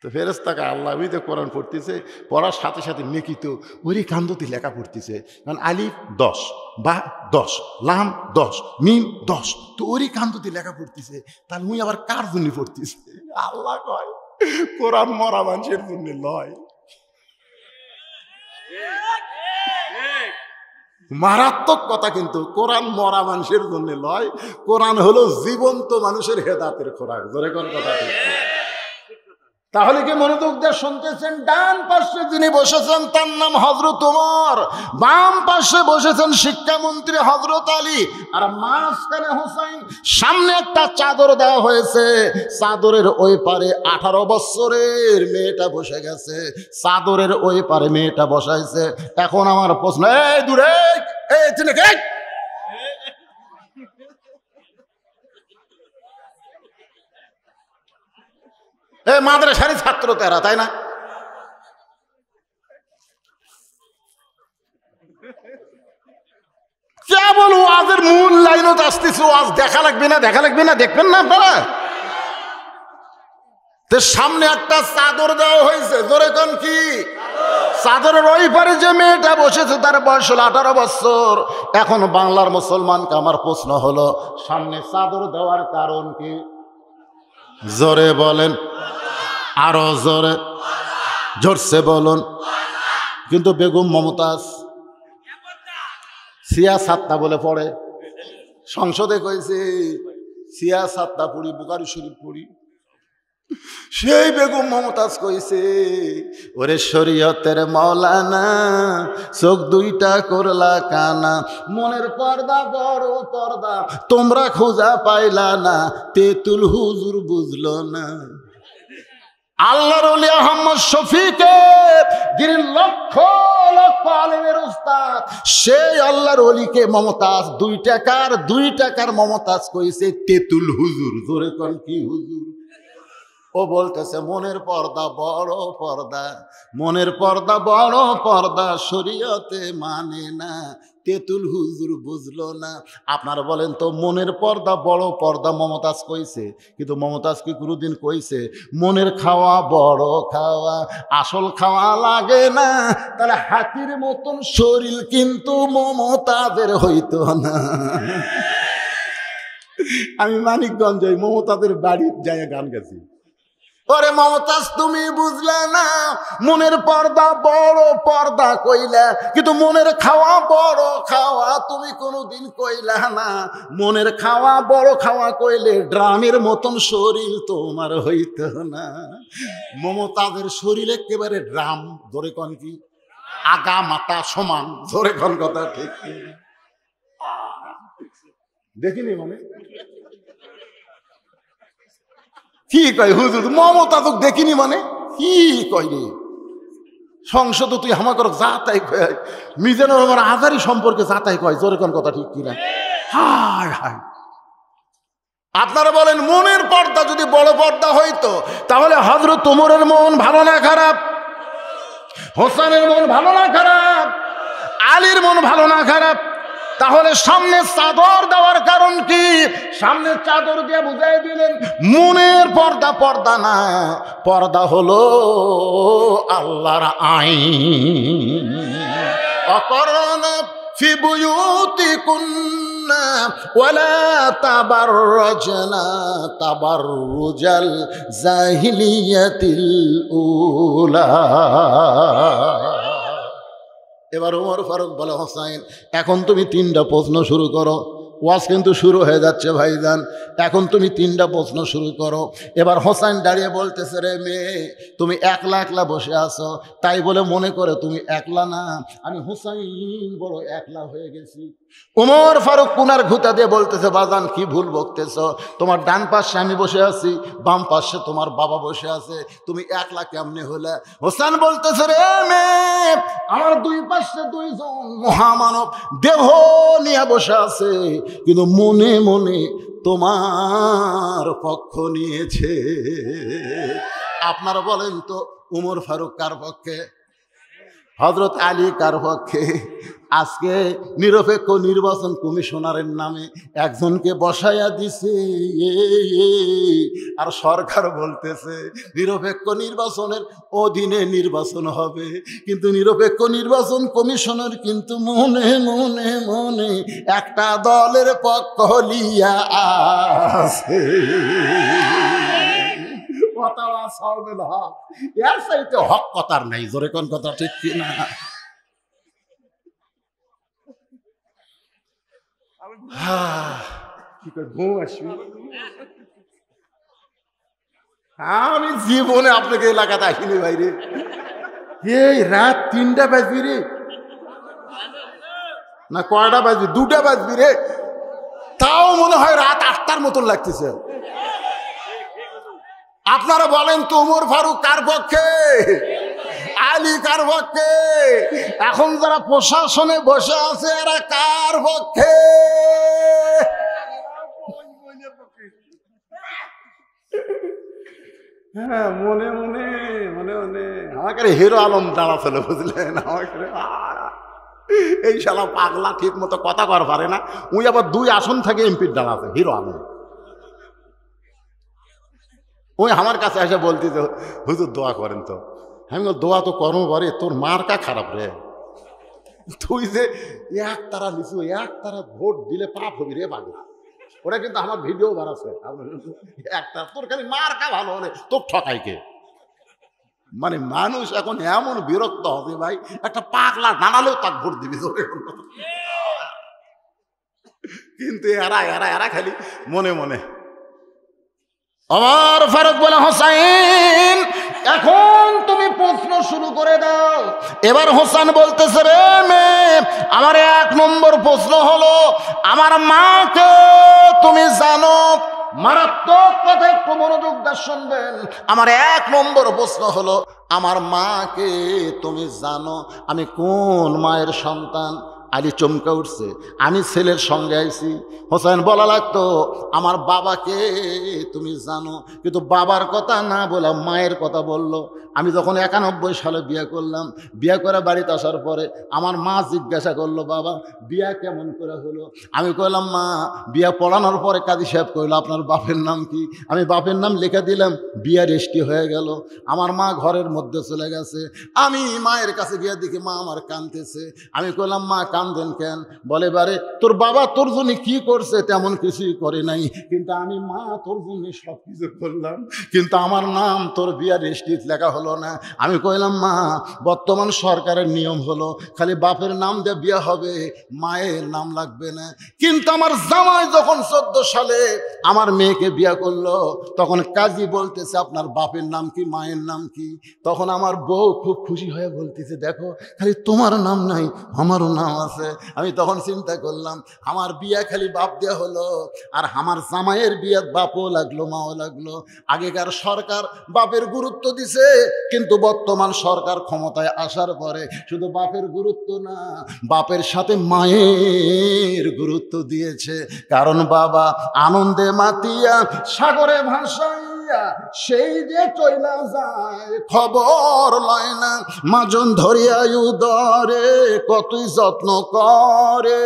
তো ফেরেশতাকে আল্লাহ তো কোরআন পড়তেছে, পড়ার সাথে সাথে নেকিত ওই কান্দতি লেখা পড়তেছে। কারণ আলিফ 10, বা 10, লাম 10, মিম 10, তো ওরই কান্দতি লেখা পড়তেছে। তাহলে মুই আবার কার জন্য পড়তেছে? আল্লাহ কয়, কোরআন মরা মানুষের জন্য লয়। মারাত্মক কথা, কিন্তু কোরআন মরা মানুষের জন্য লয়। কোরআন হলো জীবন্ত মানুষের হেদাতের খোরাক। ধরে কোন কথা ঠিক? তাহলে কি মনোযোগ দিয়ে শুনতেছেন? ডান পাশে যিনি বসেছেন তার নাম হযরত ওমর, বাম পাশে বসেছেন শিক্ষামন্ত্রী হযরত আলী, আর মাঝখানে হুসাইন। সামনে একটা চাদর দেওয়া হয়েছে, চাদরের ওই পারে 18 বছরের মেয়েটা বসে গেছে, চাদরের ওই পারে মেয়েটা বসাইছে। এখন আমার প্রশ্ন, এই দূরে, এই চিনে কে? এ মাদ্রাসারই ছাত্র তেরা, তাই না? কেবল ওয়াজের মূল লাইনত আসতেছে, ওয়াজ দেখা লাগবে না, দেখা লাগবে না, দেখবেন না আপনারা? সামনে একটা চাদর দেওয়া হয়েছে, জোরে কোন কি? চাদরের ওই পারে যে মেয়েটা বসেছে তার বয়স হলো 18 বছর। এখন বাংলার মুসলমানকে আমার প্রশ্ন হলো, সামনে চাদর দেওয়ার কারণ কি? জোরে বলেন, আরো জোরে। জোরসে বলুন। কিন্তু বেগম মমতাজ সিয়াসাত্তা বলে পড়ে, সংসদে কইছে সিয়াসাত্তা পড়ি, বুখারী শরীফ পড়ি। সেই বেগম মমতাজ কইছে, ওরে শরীয়তের মাওলানা চোখ দুইটা করলা কানা, মনের পর্দা বড় পর্দা তোমরা খোঁজা পাইলা না, তেতুল হুজুর বুঝলো না। আল্লাহর ওলি আহমদ শফিকে যিনি লক্ষ লক্ষ আলেমের উস্তাদ, সেই আল্লাহর ওলিকে মমতাজ 2 টাকার মমতাজ কইছে তেতুল হুজুর। জোরে কোন কি হুজুর? ও বলতেছে মনের পর্দা বড় পর্দা, মনের পর্দা বড় পর্দা শরীয়তে মানে না, তেতুল হুজুর বুঝলো না। আপনারা বলেন তো, মনের পর্দা বড় পর্দা মমতাজ কইছে, কিন্তু মমতাজ কি কোনোদিন কইছে মনের খাওয়া বড় খাওয়া, আসল খাওয়া লাগে না? তাহলে হাতির মতন শরীর কিন্তু মমতাজের হইতো না। আমি মানিকগঞ্জে মমতাজের বাড়ির যায় গান গেছি। ওরে মমতাজ তুমি বুঝলে না, মনের পর্দা বড় পর্দা কইলা, কিন্তু মনের খাওয়া বড় খাওয়া তুমি কোনোদিন কইলা না। মনের খাওয়া বড় খাওয়া কইলে ড্রামের মতন শরীর তোমার হইত না। মমতাজের শরীর একেবারে ড্রাম। ধরে কন কি? আগা মাথা সমান। ধরে কন কথা ঠিক দেখিনি মানে কি কয় হুজুর? মমতাজ দেখিনি মানে কি কয় রে? সংসদ তুই হামাকর যা তাই কয়, মিজানুর রহমান আজারি সম্পর্কে যা তাই কয়। জোরে কোন কথা ঠিক কিনা? হায় হায়। আপনারা বলেন মনের পর্দা যদি বড় পর্দা হইতো, তাহলে হযরত ওমরের মন ভালো না খারাপ, হোসেনের মন ভালো না খারাপ, আলীর মন ভালো না খারাপ? তাহলে সামনে চাদর দেওয়ার কারণ কি? সামনে চাদর দিয়ে বুঝাই দিলেন মনের পর্দা পর্দা না, পর্দা হলো আল্লাহর আইন। অকরনা ফি বুয়ুতিকুন্না ওয়ালা তাবাররাজনা তাবাররুজাল জাহিলিয়াতিল উলা। এবার ওমর ফারুক বলে, হোসাইন এখন তুমি 3টা প্রশ্ন শুরু করো। ওয়াজ কিন্তু শুরু হয়ে যাচ্ছে ভাইজান, এখন তুমি 3টা প্রশ্ন শুরু করো। এবার হোসাইন দাঁড়িয়ে বলতেছে, রে মেয়ে তুমি একলা একলা বসে আছো, তাই বলে মনে করে তুমি একলা না, আমি হোসাইন বড় একলা হয়ে গেছি। ওমর ফারুক কুনার ঘুতা দিয়ে বলতেছে, বাজান কি ভুল বকতেছ? তোমার ডান পাশে আমি বসে আছি, বাম পাশে তোমার বাবা বসে আছে, তুমি একলা কেমনে হলে? হোসেন বলতেছে, রে মেয়ে আমার 2 পাশে 2 জন মহামানব দেহ নিয়ে বসে আছে, কিন্তু মনে মনে তোমার পক্ষ নিয়েছে। আপনারা বলেন তো উমর ফারুক কার পক্ষে? হযরত আলী কার পক্ষে? আজকে নিরপেক্ষ নির্বাচন কমিশনারের নামে একজনকে বসাইয়া দিছে, আর সরকার বলতেছে নিরপেক্ষ নির্বাচনের অধীনে নির্বাচন হবে, কিন্তু নিরপেক্ষ নির্বাচন কমিশনার কিন্তু মনে মনে মনে একটা দলের পক্ষ লিয়া আছে। এর চাইতে হক কথার নাই। জোরে কোন কথা ঠিক কিনা? আমি জীবনে আপনাকে এলাকাতে আসিনি ভাইরে। এই রাত 3টা বাজবি রে না কয়টা বাজবি? 2টা বাজবি রে, তাও মনে হয় রাত 8টার মতন লাগতেছে। আপনারা বলেন তো ওমর ফারুক কার পক্ষে? আলী কার পক্ষে? এখন যারা প্রশাসনে বসে আছে এরা কার পক্ষে? হ্যাঁ, মনে মনে মনে মনে আমাকে হিরো আলম দাঁড়াছিল, বুঝলেন? আমাকে এই শালা পাগলা ঠিক মতো কথা কর পারে না, উই আবার 2 আসন থেকে এমপির দাঁড়াছে হিরো আলম। ওই আমার কাছে এসে বলতেছে, হুজুর দোয়া করেন তো। আমি বল, দোয়া তো করো বারে, তোর মার্কা খারাপ রে, তুই যে 1 তারা লিচু 1 তারা ভোট দিলে পাপ হবি রে পাগলা। ওরা কিন্তু আমার ভিডিও বানাচ্ছে, একটা তোর খালি মার্কা ভালো হলে তোর ঠকাই কে? মানে মানুষ এখন এমন বিরক্ত হবে ভাই, একটা পাগলা নানালেও তাক ভোট দিবি ধরে। কিন্তু এরা এরা এরা খালি মনে মনে। আমার ফারুক বলে, হোসাইন এখন তুমি প্রশ্ন শুরু করে দাও। এবার হোসেন বলতেছে, রে মেয়ে, আমার 1 নম্বর প্রশ্ন হলো, আমার মাকে তুমি জানো? মারাত্মক কথা, একটু মনোযোগ দিয়ে শুনবেন। আমার 1 নম্বর প্রশ্ন হলো, আমার মাকে তুমি জানো? আমি কোন মায়ের সন্তান? আলী চমকে উঠছে, আমি ছেলের সঙ্গে আইছি। হোসেন বলা লাগতো, আমার বাবাকে তুমি জানো? কিন্তু বাবার কথা না বলে মায়ের কথা বলল। আমি যখন 91 সালে বিয়ে করলাম, বিয়ে করে বাড়িতে আসার পরে আমার মা জিজ্ঞাসা করলো, বাবা বিয়া কেমন করে হলো? আমি কইলাম, মা বিয়া পড়ানোর পরে কাজী সাহেব কইলো, আপনার বাপের নাম কি? আমি বাপের নাম লিখে দিলাম, বিয়া রেস্টি হয়ে গেল। আমার মা ঘরের মধ্যে চলে গেছে। আমি মায়ের কাছে গিয়ে দেখি মা আমার কাঁদতেছে। আমি কইলাম, মা কান্দেন কেন? বলে, বারে তোর বাবা তোর জন্য কি করছে? তেমন কিছুই করে নাই, কিন্তু আমি মা তোর জন্য সব কিছু করলাম, কিন্তু আমার নাম তোর বিয়া রেস্টিত লেখা হলো না। আমি কইলাম, মা বর্তমান সরকারের নিয়ম হলো খালি বাপের নাম দিয়ে বিয়ে হবে, মায়ের নাম লাগবে না। কিন্তু আমার জামাই যখন 14 সালে আমার মেয়েকে বিয়ে করলো, তখন কাজী বলতেছে, আপনার বাপের নাম কি, মায়ের নাম কি? তখন আমার বউ খুব খুশি হয়ে বলতেছে, দেখো খালি তোমার নাম নাই, আমারও নাম আছে। আমি তখন চিন্তা করলাম, আমার বিয়া খালি বাপ দেওয়া হলো, আর আমার জামাইয়ের বিয়ে বাপও লাগলো, মাও লাগলো। আগেকার সরকার বাপের গুরুত্ব দিছে, কিন্তু বর্তমান সরকার ক্ষমতায় আসার পরে শুধু বাপের গুরুত্ব না, বাপের সাথে মায়ের গুরুত্ব দিয়েছে। কারণ বাবা আনন্দে মাতিয়া সাগরে ভাসাইয়া সেই যে চইলা যায়, খবর লয় না। মাজন ধরিয়া উদরে কতই যত্ন করে,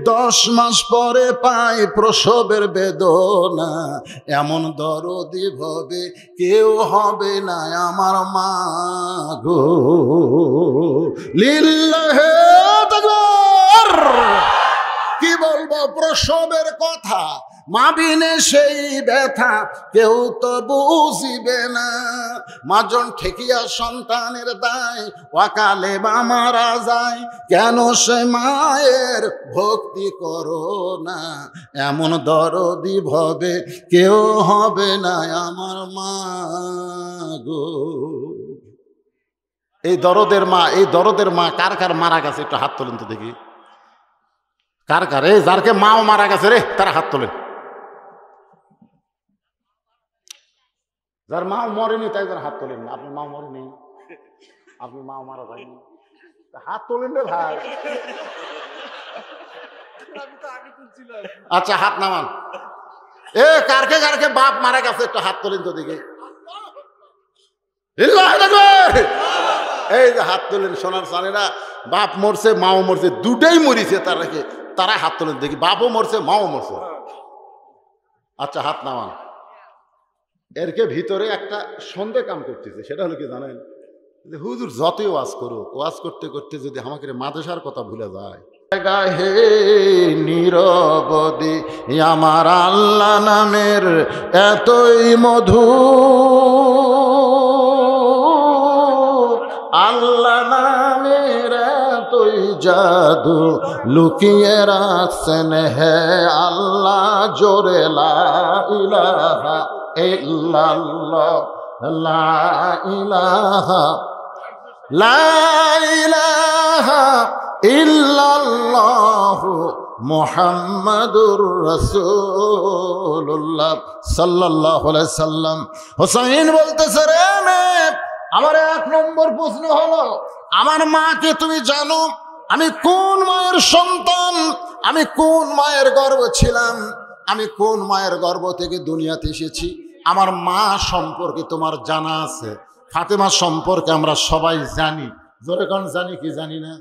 10 মাস পরে পায় প্রসবের বেদনা। এমন দরদি ভবে কেউ হবে না আমার মা গো। লিল্লাহে তাকবীর। কি বলবো প্রসবের কথা, মা বিনে সেই ব্যথা কেউ তো বুঝিবে না। মাজন ঠেকিয়া সন্তানের দায়, অকালে বা মারা যায়, কেন সে মায়ের ভক্তি করো না? এমন দরদি ভবে কেউ হবে না আমার মা গো। এই দরদের মা, এই দরদের মা কার কার মারা গেছে একটু হাত তোলেন তো দেখি। কার কার? এই যারকে মাও মারা গেছে রে, তারা হাত তোলেন। যার মাও মরেনি তাই যার হাত তোলেন না। আপনি মাও মরেনি, আপনি মাও মারা যায়নি, হাত তোলেন রে ভাই। আচ্ছা হাত নামান। এ কারকে কারকে বাপ মারা গেছে একটু হাত তোলেন তো দেখি। এই যে হাত তোলেন সোনার চানেরা, বাপ মরছে মাও মরছে, দুটাই মরিছে, তারা হাত তোলেন দেখি। বাপও মরছে মাও মরছে। আচ্ছা হাত নামান। এরকে ভিতরে একটা সন্দেহ কাম করতেছে, সেটা হলো কি জানেন? যে হুজুর যতই ওয়াজ করুক, ওয়াজ করতে করতে যদি আমাকে মাদ্রাসার কথা ভুলে যায়। হে নীরবদি আমার আল্লাহ নামের এতই মধু, আল্লাহ নামের এতই জাদু লুকিয়ে রাখছেন হে আল্লাহ। জোরে লা ইলাহা ইল্লাল্লাহ, লা ইলাহা, লা ইলাহা ইল্লাল্লাহ মুহাম্মাদুর রাসূলুল্লাহ সাল্লাল্লাহু আলাইহি সাল্লাম। হোসেন বলতেছে, রে মেয়ে, আমার 1 নম্বর প্রশ্ন হলো, আমার মাকে তুমি জানো? আমি কোন মায়ের সন্তান? আমি কোন মায়ের গর্ভ ছিলাম? আমি কোন মায়ের গর্ভ থেকে দুনিয়াতে এসেছি? আমার মা সম্পর্কে তোমার জানা আছে? ফাতেমা সম্পর্কে আমরা সবাই জানি। জোরে কোন জানি কি জানি না?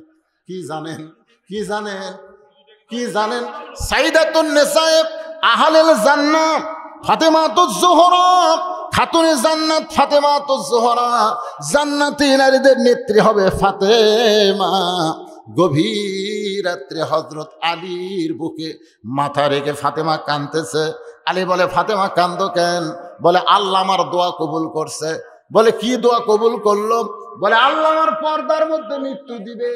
কি জানেন? কি জানেন? কি জানেন? সাইদাতুন নিসায়ে আহলুল জান্নাহ ফাতেমাতুজ জোহরা, খাতুনে জান্নাত ফাতেমাতুজ জোহরা, জান্নাতি নারীদের নেত্রী হবে ফাতেমা। গভীর রাত্রে হযরত আলীর বুকে মাথা রেখে ফাতেমা কাঁদতেছে। আলী বলে, ফাতেমা কান্দো কেন? বলে, আল্লাহ আমার দোয়া কবুল করছে। বলে কি দোয়া কবুল করলো? বলে আল্লাহ আমার পর্দার মধ্যে মৃত্যু দিবে,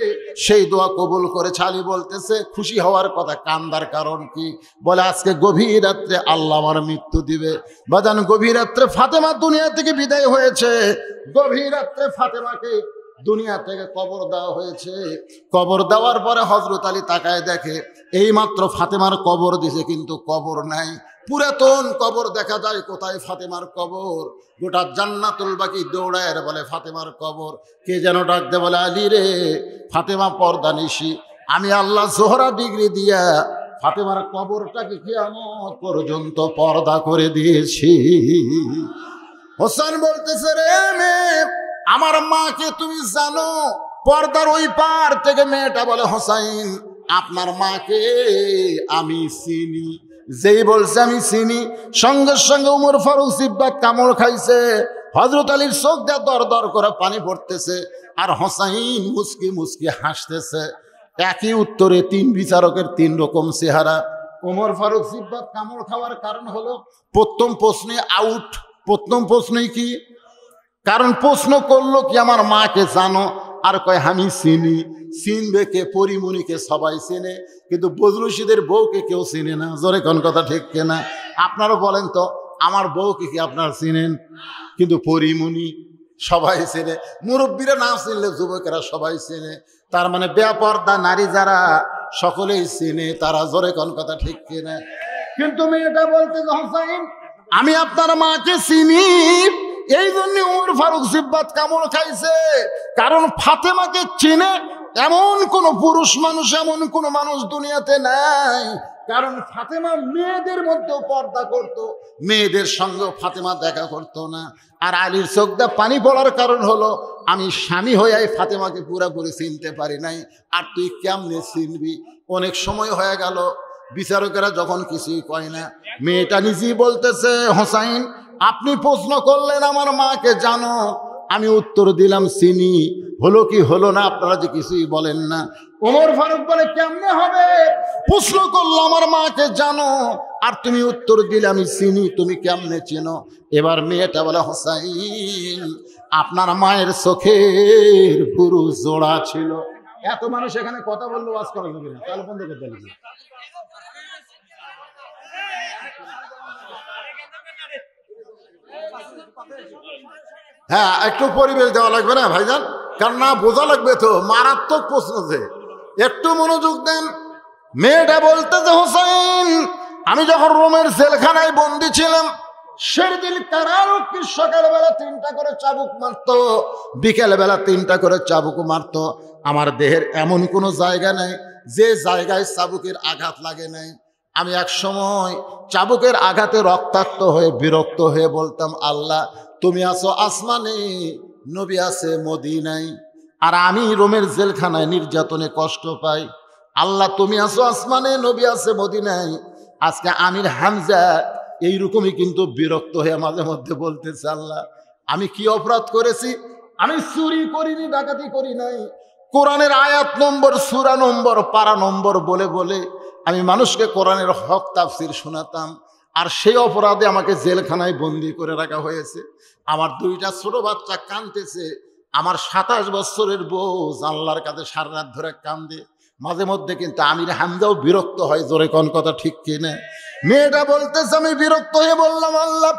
সেই দোয়া কবুল করেছে। আলী বলতেছে খুশি হওয়ার কথা, কান্দার কারণ কি? বলে আজকে গভীর রাত্রে আল্লাহ আমার মৃত্যু দিবে। বাজান গভীর রাত্রে ফাতেমা দুনিয়া থেকে বিদায় হয়েছে, গভীর রাত্রে ফাতেমাকে দুনিয়া থেকে কবর দেওয়া হয়েছে। কবর দেওয়ার পরে হযরত আলী তাকায় দেখে এই মাত্র ফাতেমার কবর দিছে, কিন্তু কবর নাই, পুরাতন কবর দেখা যায়। কোথায় ফাতেমার কবর? গোটা জান্নাতুল বাকি দৌড়ায় বলে ফাতেমার কবর। কে যেন ডাক দে, বলে আলী রে, ফাতেমা পর্দা নিশি, আমি আল্লাহ জোহরা ডিগ্রি দিয়া ফাতেমার কবরটাকে কিয়ামত পর্যন্ত পর্দা করে দিয়েছি। হোসেন বলতেছে রে মেয়ে, আমার মাকে তুমি জানো? পর্দার ওই পার থেকে মেয়েটা বলে হোসাইন, আপনার মাকে আমি চিনি। যেই বলছে আমি চিনি, সঙ্গে সঙ্গে উমর ফারুক সিব্বাত কামড় খাইছে। হযরত আলীর চোখ দিয়ে দর দর করে পানি পড়তেছে, আর হোসাইন মুস্কি মুস্কি হাসতেছে। একই উত্তরে তিন বিচারকের তিন রকম চেহারা। উমর ফারুক সিব্বাত কামড় খাওয়ার কারণ হলো প্রথম প্রশ্নে আউট। প্রথম প্রশ্নই কি? কারণ প্রশ্ন করলো কি আমার মাকে জানো? আর কয় আমি চিনি। চিনবে কে? পরিমণিকে সবাই চেনে, কিন্তু বজলুশিদের বউকে কেউ চিনে না। জোরে কোন কথা ঠিক কিনা? আপনারা বলেন তো, আমার বউকে কি আপনারা চিনেন? কিন্তু পরিমণি সবাই চেনে, মুরব্বীরা না চিনলে যুবকেরা সবাই চেনে। তার মানে বেপর্দা নারী যারা, সকলেই চিনে তারা। জোরে কোন কথা ঠিক কিনা? কিন্তু মেয়েটা বলতে, হোসাইন আমি আপনার মাকে চিনি। এই জন্য উমর ফারুক সিব্বাত কামড় খাইছে, কারণ ফাতেমাকে চিনে এমন কোন পুরুষ মানুষ, এমন কোন মানুষ দুনিয়াতে নাই। কারণ ফাতেমা মেয়েদের মধ্যেও পর্দা করত, মেয়েদের সঙ্গে ফাতেমা দেখা করত না। আর আলীর চোখ দিয়ে পানি পড়ার কারণ হলো আমি স্বামী হয়ে ফাতেমাকে পুরোপুরি চিনতে পারি নাই, আর তুই কেমনে চিনবি? অনেক সময় হয়ে গেল, বিচারকেরা যখন কিছুই কয় না, মেয়েটা নিজেই বলতেছে হোসাইন আপনি প্রশ্ন করলেন আমার মাকে জানো, আমি উত্তর দিলাম চিনি। হলো কি হলো না? আপনারা যে কিছুই বলেন না। ওমর ফারুক বলে কেমনে হবে? প্রশ্ন করলো আমার মাকে জানো, আর তুমি উত্তর দিলে আমি চিনি, তুমি কেমনে চেনো? এবার মেয়েটা বলে হোসাইন আপনার মায়ের চোখের পুরু জোড়া ছিল। এত মানুষ এখানে কথা বললো, ওয়াজ করা যাবে না, তাহলে বন্ধ করতে হবে। হ্যাঁ, একটু পরিবেশ দেওয়া লাগবে না ভাইজান? কারণ না বোঝা লাগবে তো, মারাত্মক প্রশ্ন যে, একটু মনোযোগ দেন। মেয়েটা বলতেছে হোসেন আমি যখন রোমের জেলখানায় বন্দি ছিলাম, সেদিন কারারক্ষী সকালবেলা 3টা করে চাবুক মারতো, বিকেলবেলা 3টা করে চাবুক মারতো। আমার দেহের এমন কোনো জায়গা নেই যে জায়গায় চাবুকের আঘাত লাগে নাই। আমি এক সময় চাবুকের আঘাতে রক্তাক্ত হয়ে বিরক্ত হয়ে বলতাম আল্লাহ তুমি আছো আসমানে, নবী আছে মদিনায়, আর আমি রোমের জেলখানায় নির্যাতনে কষ্ট পাই। আল্লাহ তুমি আছো আসমানে, নবী আছে মদিনায়। আজকে আমির হামজা এইরকমই কিন্তু বিরক্ত হয়ে মাঝে মধ্যে বলতেছে আল্লাহ আমি কি অপরাধ করেছি? আমি চুরি করিনি, ডাকাতি করি নাই। কোরআনের আয়াত নম্বর, সূরা নম্বর, পারা নম্বর বলে বলে আমি মানুষকে কোরআনের হক তাফসির শোনাতাম, আর সেই অপরাধে আমাকে জেলখানায় বন্দি করে রাখা হয়েছে। আমার 2টা ছোট বাচ্চা কাঁদতেছে, আমার 27 বছরের বউ জানলার কাছে সারা রাত ধরে কান্দে। মাঝে মধ্যে কিন্তু আমির হামজাও বিরক্ত হয়। জোরে কোন কথা ঠিক কিনা? মেয়েটা বলতেছে আমি বিরক্ত হয়ে বললাম আল্লাহ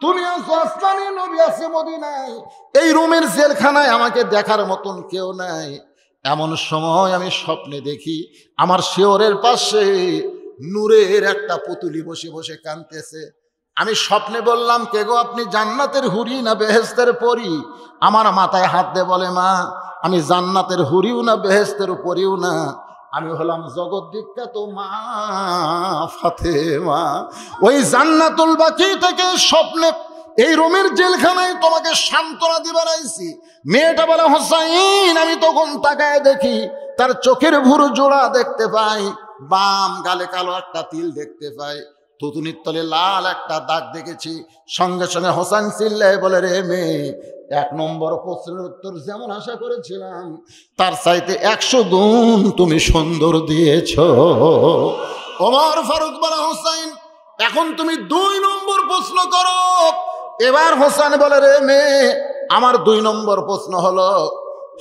তুমি আছো আসমানে, নবী আছে মদিনায়, এই রোমের জেলখানায় আমাকে দেখার মতন কেউ নাই। এমন সময় আমি স্বপ্নে দেখি আমার শিয়রের পাশে নূরের একটা পুতুলি বসে বসে কাঁদতেছে। আমি স্বপ্নে বললাম কে গো আপনি, জান্নাতের হুরি না বেহেশতের পরি? আমার মাথায় হাত দিয়ে বলে মা আমি জান্নাতের হুরিও না বেহেশতের পরিও না, আমি হলাম জগৎ বিখ্যাত মা ফাতেমা। ওই জান্নাতুল বাকি থেকে স্বপ্নে এই রোমের জেলখানায় তোমাকে সান্ত্বনা দিবার আইছি। মেয়েটা বলে হোসাইন আমি তখন তাকায় দেখি তার চোখের ভুরু জোড়া দেখতে পাই, বাম গালে কালো একটা তিল দেখতে পাই, থুতুনির তলে লাল একটা দাগ দেখেছি। সঙ্গে সঙ্গে হোসেন চিল্লায় বলে রে মেয়ে 1 নম্বর প্রশ্নের উত্তর যেমন আশা করেছিলাম তার চাইতে 100 গুণ তুমি সুন্দর দিয়েছ। ওমর ফারুক বলে হোসেন এখন তুমি 2 নম্বর প্রশ্ন করো। এবার হোসেন বলে রে মেয়ে আমার 2 নম্বর প্রশ্ন হলো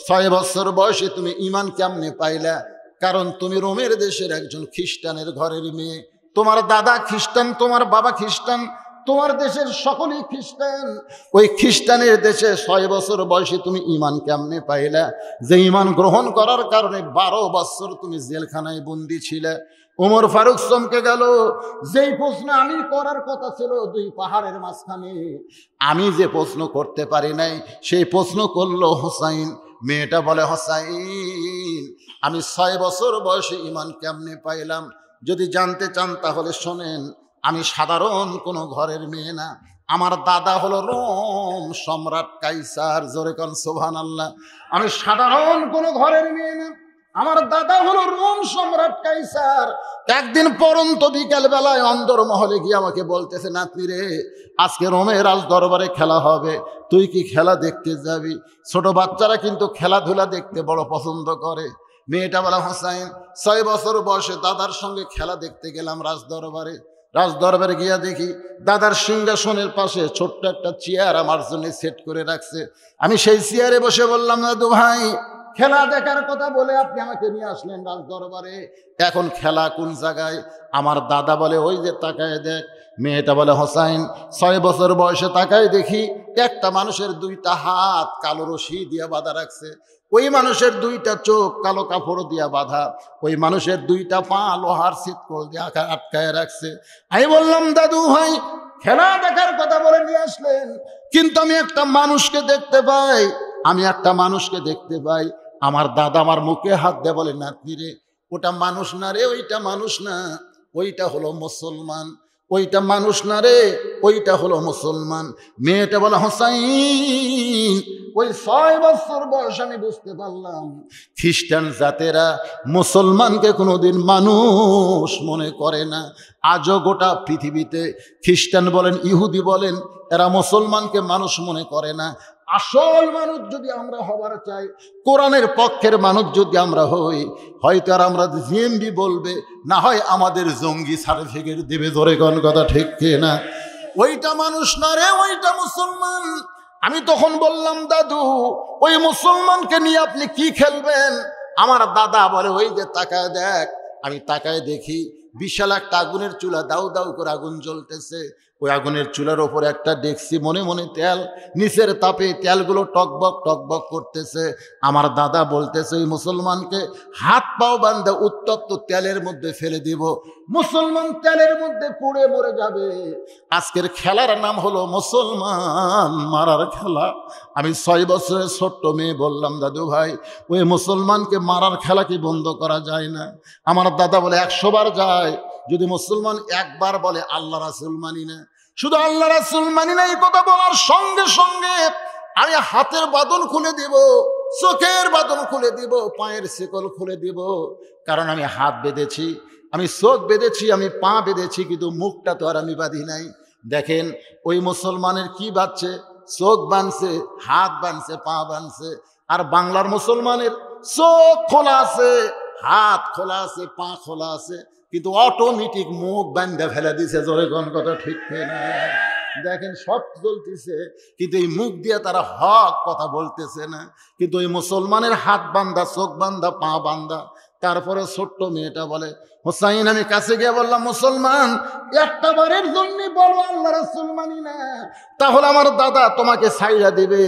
6 বছর বয়সে তুমি ঈমান কেমনে পাইলা? কারণ তুমি রোমের দেশের একজন খ্রিস্টানের ঘরের মেয়ে, তোমার দাদা খ্রিস্টান, তোমার বাবা খ্রিস্টান, তোমার দেশের সকলেই খ্রিস্টান। ওই খ্রিস্টানের দেশে 6 বছর বয়সে তুমি ঈমান কেমনে পাইলা? যে ঈমান গ্রহণ করার কারণে 12 বছর তুমি জেলখানায় বন্দী ছিলে। ওমর ফারুক চমকে গেল। যেই প্রশ্ন আমি করার কথা ছিল 2 পাহাড়ের মাঝখানে, আমি যে প্রশ্ন করতে পারি নাই সেই প্রশ্ন করলো হুসাইন। মেয়েটা বলে, হুসাইন আমি 6 বছর বয়সে ঈমান কেমনে পাইলাম? যদি জানতে চান তাহলে শোনেন, আমি সাধারণ কোনো ঘরের মেয়ে না। আমার দাদা হলো রোম সম্রাট কাইসার। জোরে কোন সুবহানাল্লাহ। আমি সাধারণ কোনো ঘরের মেয়ে না, আমার দাদা হলো রোম সম্রাট কাইসার। একদিন পরন্ত বিকাল বেলায় অন্দরমহলে গিয়ে আমাকে বলতেছে, নাতনি রে, আজকে রোমের রাজ দরবারে খেলা হবে, তুই কি খেলা দেখতে যাবি? ছোট বাচ্চারা কিন্তু খেলাধুলা দেখতে বড় পছন্দ করে। মেয়েটা বলে, হুসাইন 6 বছর বয়সে দাদার সঙ্গে খেলা দেখতে গেলাম রাজদরবারে গিয়া দেখি দাদার সিংহাসনের পাশে ছোট্ট একটা চেয়ার আমার জন্য সেট করে রাখছে। আমি সেই চেয়ারে বসে বললাম, দাদু ভাই খেলা দেখার কথা বলে আপনি আমাকে নিয়ে আসলেন রাজদরবারে, এখন খেলা কোন জায়গায়? আমার দাদা বলে, ওই যে তাকায় দেখ। মেয়েটা বলে, হুসাইন 6 বছর বয়সে তাকায় দেখি একটা মানুষের 2টা হাত কালো রশি দিয়ে বাঁধা রাখছে, ওই মানুষের 2টা চোখ কালো কাপড় দিয়া বাঁধা, ওই মানুষের 2টা পা লোহার ছিটকল দিয়ে আটকায় রাখছে। আমি বললাম, দাদু ভাই খেলা দেখার কথা বলে নিয়ে আসলেন, কিন্তু আমি একটা মানুষকে দেখতে পাই। আমার দাদা আমার মুখে হাত দিয়ে বলে, নাতনি রে, ওটা মানুষ না রে, ওইটা মানুষ না, ওইটা হলো মুসলমান। ওইটা মানুষ না রে, ওইটা হলো মুসলমান। মেয়েটা বলে, হুসাইন ওই 6 বছর বয়স আমি বুঝতে পারলাম খ্রিস্টান জাতেরা মুসলমানকে কোনোদিন মানুষ মনে করে না। আজও গোটা পৃথিবীতে খ্রিস্টান বলেন, ইহুদি বলেন, এরা মুসলমানকে মানুষ মনে করে না। আসল মানুষ যদি আমরা হবার চাই, কোরআনের পক্ষের মানুষ যদি আমরা হই, হয়তো আর আমরা জিএমবি বলবে, না হয় আমাদের জঙ্গি সার্টিফিকেট দেবে। ধরে কোন কথা ঠিক না? ওইটা মানুষ না রে, ওইটা মুসলমান। আমি তখন বললাম, দাদু ওই মুসলমানকে নিয়ে আপনি কি খেলবেন? আমার দাদা বলে, ওই যে তাকায় দেখ। আমি তাকায় দেখি বিশাল একটা আগুনের চুলা, দাউ দাউ করে আগুন জ্বলতেছে। ওই আগুনের চুলার ওপরে একটা ডেকসি, মনে মনে তেল, নিচের তাপে তেলগুলো টকবক টকবক করতেছে। আমার দাদা বলতেছে, ওই মুসলমানকে হাত পাও বান্ধে উত্তপ্ত তেলের মধ্যে ফেলে দিব, মুসলমান তেলের মধ্যে পুড়ে মরে যাবে। আজকের খেলার নাম হলো মুসলমান মারার খেলা। আমি 6 বছরের ছোট্ট মেয়ে বললাম, দাদু ভাই ওই মুসলমানকে মারার খেলা কি বন্ধ করা যায় না? আমার দাদা বলে, 100 বার যায়। যদি মুসলমান একবার বলে আল্লাহ রাসূল মানি না, শুধু আল্লাহ রাসূল মানি না এই কথা বলার সঙ্গে সঙ্গে আমি হাতের বাঁধন খুলে দিব, চোখের বাঁধন খুলে দিব, পায়ের শিকল খুলে দিব। কারণ আমি হাত বেঁধেছি, আমি চোখ বেঁধেছি, আমি পা বেঁধেছি, কিন্তু মুখটা তো আর আমি বাঁধি নাই। দেখেন ওই মুসলমানের কি বাঁধছে? চোখ বাঁধছে, হাত বাঁধছে, পা বাঁধছে। আর বাংলার মুসলমানের চোখ খোলা আছে, হাত খোলা আছে, পা খোলা আছে, কিন্তু অটোমেটিক মুখ বান্ধা ফেলে দিছে। জোরে কোন কথা ঠিক না? দেখেন সব চলতেছে, কিন্তু এই মুখ দিয়ে তারা হক কথা বলতেছে না। কিন্তু ওই মুসলমানের হাত বান্ধা, চোখ বান্ধা, পা বান্ধা। তারপরে ছোট্ট মেয়েটা বলে, হুসাইন আমি কাছে গিয়ে বললাম, মুসলমান একটা বারের জন্য বলো আল্লাহ রাসূল মানি না, তাহলে আমার দাদা তোমাকে ছাইড়া দিবে,